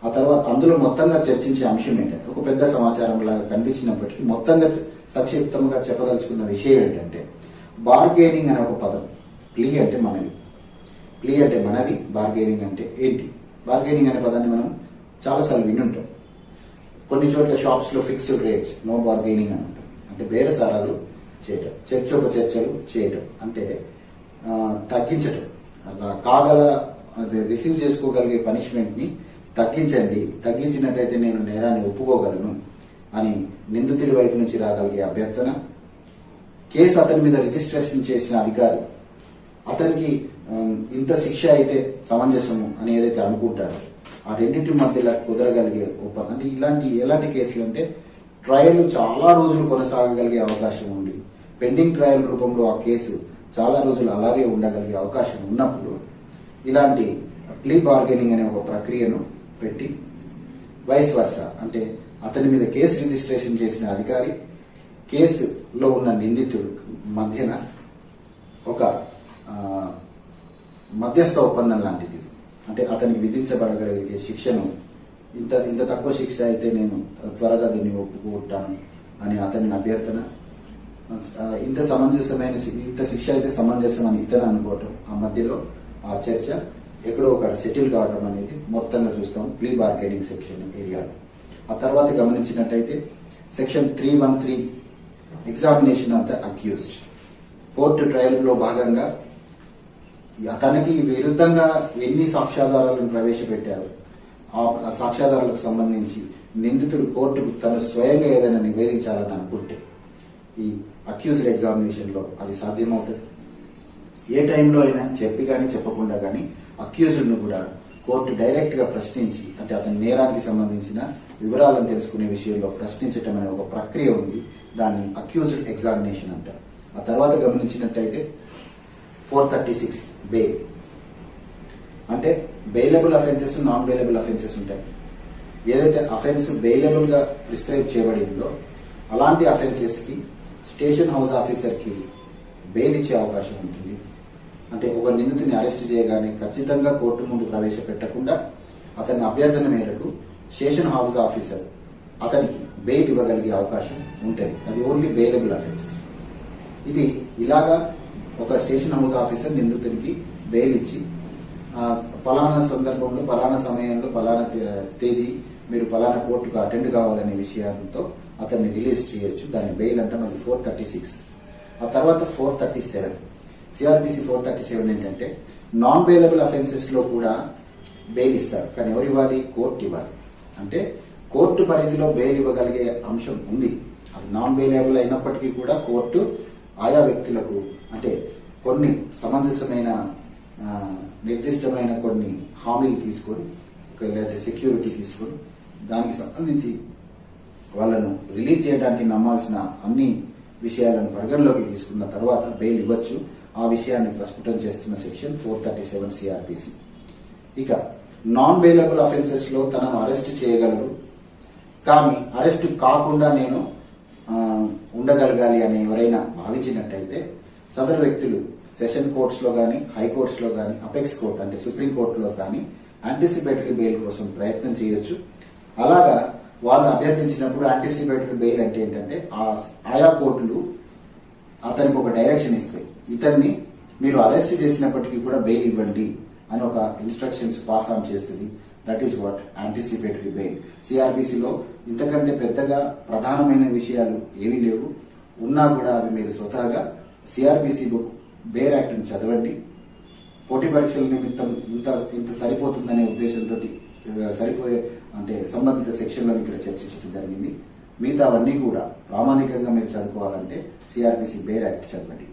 Speaker 1: ఆ తర్వాత అందులో మొత్తంగా చర్చించే అంశం ఏంటంటే, ఒక పెద్ద సమాచారం లాగా కనిపించినప్పటికీ మొత్తంగా సంక్షిప్తంగా చెప్పదలుచుకున్న విషయం ఏంటంటే, బార్గెనింగ్ అనే ఒక పదం. ప్లీ అంటే మనవి, ప్లీ అంటే మనవి, బార్గెనింగ్ అంటే ఏంటి? బార్గెనింగ్ అనే పదాన్ని మనం చాలాసార్లు వినుంటాం. కొన్ని చోట్ల షాప్స్లో ఫిక్స్డ్ రేట్స్, నో బార్గెనింగ్ అని ఉంటాం. అంటే బేరసారాలు చేయటం, చర్చోపచర్చలు చేయటం, అంటే తగ్గించటం. అలా కాగల అదే రిసీవ్ చేసుకోగలిగే పనిష్మెంట్ని తగ్గించండి, తగ్గించినట్టయితే నేను నేరాన్ని ఒప్పుకోగలను అని నిందితుడి వైపు నుంచి రాగలిగే అభ్యర్థన. కేసు అతని మీద రిజిస్ట్రేషన్ చేసిన అధికారి అతనికి ఇంత శిక్ష అయితే సమంజసము అని ఏదైతే అనుకుంటాడో ఆ రెండింటి మధ్యలో కుదరగలిగే ఒప్పందం. అంటే ఎలాంటి కేసులు అంటే, ట్రయల్ చాలా రోజులు కొనసాగగలిగే అవకాశం ఉండి పెండింగ్ ట్రయల్ రూపంలో ఆ కేసు చాలా రోజులు అలాగే ఉండగలిగే అవకాశం ఉన్నప్పుడు ఇలాంటి ప్లీ బార్గెనింగ్ అనే ఒక ప్రక్రియను పెట్టి వైస్ వర్సా, అంటే అతని మీద కేసు రిజిస్ట్రేషన్ చేసిన అధికారి కేసులో ఉన్న నిందితుడు మధ్యన ఒక మధ్యస్థ ఒప్పందం లాంటిది. అంటే అతనికి విధించబడగలిగే శిక్షను ఇంత తక్కువ శిక్ష అయితే నేను త్వరగా దీన్ని ఒప్పుకుంటాను అని అతని అభ్యర్థన, ఇంత శిక్ష అయితే సమంజసం అని ఇతను అనుకోవటం, ఆ మధ్యలో ఆ చర్చ ఎక్కడో ఒక సెటిల్ కావడం అనేది మొత్తంగా చూస్తాం ప్లీ బార్గెనింగ్ సెక్షన్ ఏరియాలో. ఆ తర్వాత గమనించినట్టయితే section 313 examination of the accused. Court ట్రయల్లో భాగంగా తనకి విరుద్ధంగా ఎన్ని సాక్ష్యాధారాలను ప్రవేశపెట్టారు, ఆ సాక్ష్యాధారాలకు సంబంధించి నిందితుడు కోర్టుకు తను స్వయంగా ఏదైనా నివేదించాలని అనుకుంటే ఈ అక్యూజ్డ్ ఎగ్జామినేషన్లో అది సాధ్యమవుతుంది. ఏ టైంలో అయినా చెప్పి కానీ చెప్పకుండా కానీ అక్యూజ్డ్ను కూడా కోర్టు డైరెక్ట్గా ప్రశ్నించి, అంటే అతని నేరానికి సంబంధించిన వివరాలను తెలుసుకునే విషయంలో ప్రశ్నించటం అనే ఒక ప్రక్రియ ఉంది. దాన్ని అక్యూజ్డ్ ఎగ్జామినేషన్ అంటారు. ఆ తర్వాత గమనించినట్టయితే 436 బెయిల్, అంటే bailable offences, non bailable offences ఉంటాయి. ఏదైతే అఫెన్స్ బెయిలబుల్గా ప్రిస్క్రైబ్ చేయబడిందో అలాంటి అఫెన్సెస్కి స్టేషన్ హౌస్ ఆఫీసర్కి బెయిల్ ఇచ్చే అవకాశం ఉంటుంది. అంటే ఒక నిందితుని అరెస్ట్ చేయగానే ఖచ్చితంగా కోర్టు ముందు ప్రవేశపెట్టకుండా అతని అభ్యర్థన మేరకు స్టేషన్ హౌస్ ఆఫీసర్ అతనికి బెయిల్ ఇవ్వగలిగే అవకాశం ఉంటుంది. అది ఓన్లీ బెయిలబుల్ అఫెన్సెస్. ఇది ఇలాగా ఒక స్టేషన్ హౌస్ ఆఫీసర్ నిందితునికి బెయిల్ ఇచ్చి పలానా సందర్భంలో, పలానా సమయంలో, పలానా తేదీ మీరు పలానా కోర్టుకు అటెండ్ కావాలనే విషయంతో అతన్ని రిలీజ్ చేయొచ్చు. దాన్ని బెయిల్ అంటాం. అది 436. ఆ తర్వాత 437 సిఆర్పిసి 437 ఏంటంటే నాన్ బెయిలబుల్ అఫెన్సెస్ లో కూడా బెయిల్ ఇస్తారు. కానీ ఎవరు ఇవ్వాలి? కోర్టు ఇవ్వాలి. అంటే కోర్టు పరిధిలో బెయిల్ ఇవ్వగలిగే అంశం ఉంది. అది నాన్ బెయిలబుల్ అయినప్పటికీ కూడా కోర్టు ఆయా వ్యక్తులకు, అంటే కొన్ని సమంజసమైన నిర్దిష్టమైన కొన్ని హామీలు తీసుకొని, లేదా సెక్యూరిటీ తీసుకొని దానికి సంబంధించి వాళ్ళను రిలీజ్ చేయడానికి నమ్మాల్సిన అన్ని విషయాలను పరిగణలోకి తీసుకున్న తర్వాత బెయిల్ ఇవ్వచ్చు. ఆ విషయాన్ని ప్రస్ఫుటం చేస్తున్న సెక్షన్ 437 సిఆర్పిసి. ఇక నాన్ బెయిలబుల్ అఫెన్సెస్ లో తనను అరెస్ట్ చేయగలరు, కానీ అరెస్ట్ కాకుండా నేను ఉండగలగాలి అని ఎవరైనా భావించినట్టయితే సదరు వ్యక్తులు సెషన్ కోర్ట్స్లో కానీ హైకోర్ట్స్లో కానీ అపెక్స్ కోర్ట్ అంటే సుప్రీం కోర్టులో కానీ యాంటిసిపేటరీ బెయిల్ కోసం ప్రయత్నం చేయొచ్చు. అలాగా వాళ్ళు అభ్యర్థించినప్పుడు యాంటిసిపేటరీ బెయిల్ అంటే ఏంటంటే ఆయా కోర్టులు అతనికి ఒక డైరెక్షన్ ఇస్తాయి, ఇతన్ని మీరు అరెస్ట్ చేసినప్పటికీ కూడా బెయిల్ ఇవ్వండి అని ఒక ఇన్స్ట్రక్షన్స్ పాస్ ఆన్ చేస్తుంది. That is what anticipatory bail. సిఆర్పిసిలో ఇంతకంటే పెద్దగా ప్రధానమైన విషయాలు ఏమీ లేవు. ఉన్నా కూడా అవి మీరు స్వతహాగా సిఆర్పిసి బుక్ బెయిల్ యాక్ట్ని చదవండి. పోటీ పరీక్షల నిమిత్తం ఇంత సరిపోతుందనే ఉద్దేశంతో సరిపోయే అంటే సంబంధిత సెక్షన్లను ఇక్కడ చర్చించడం జరిగింది. మిగతా అవన్నీ కూడా ప్రామాణికంగా మీరు చదువుకోవాలంటే సిఆర్పిసి బెయిల్ యాక్ట్ చదవండి.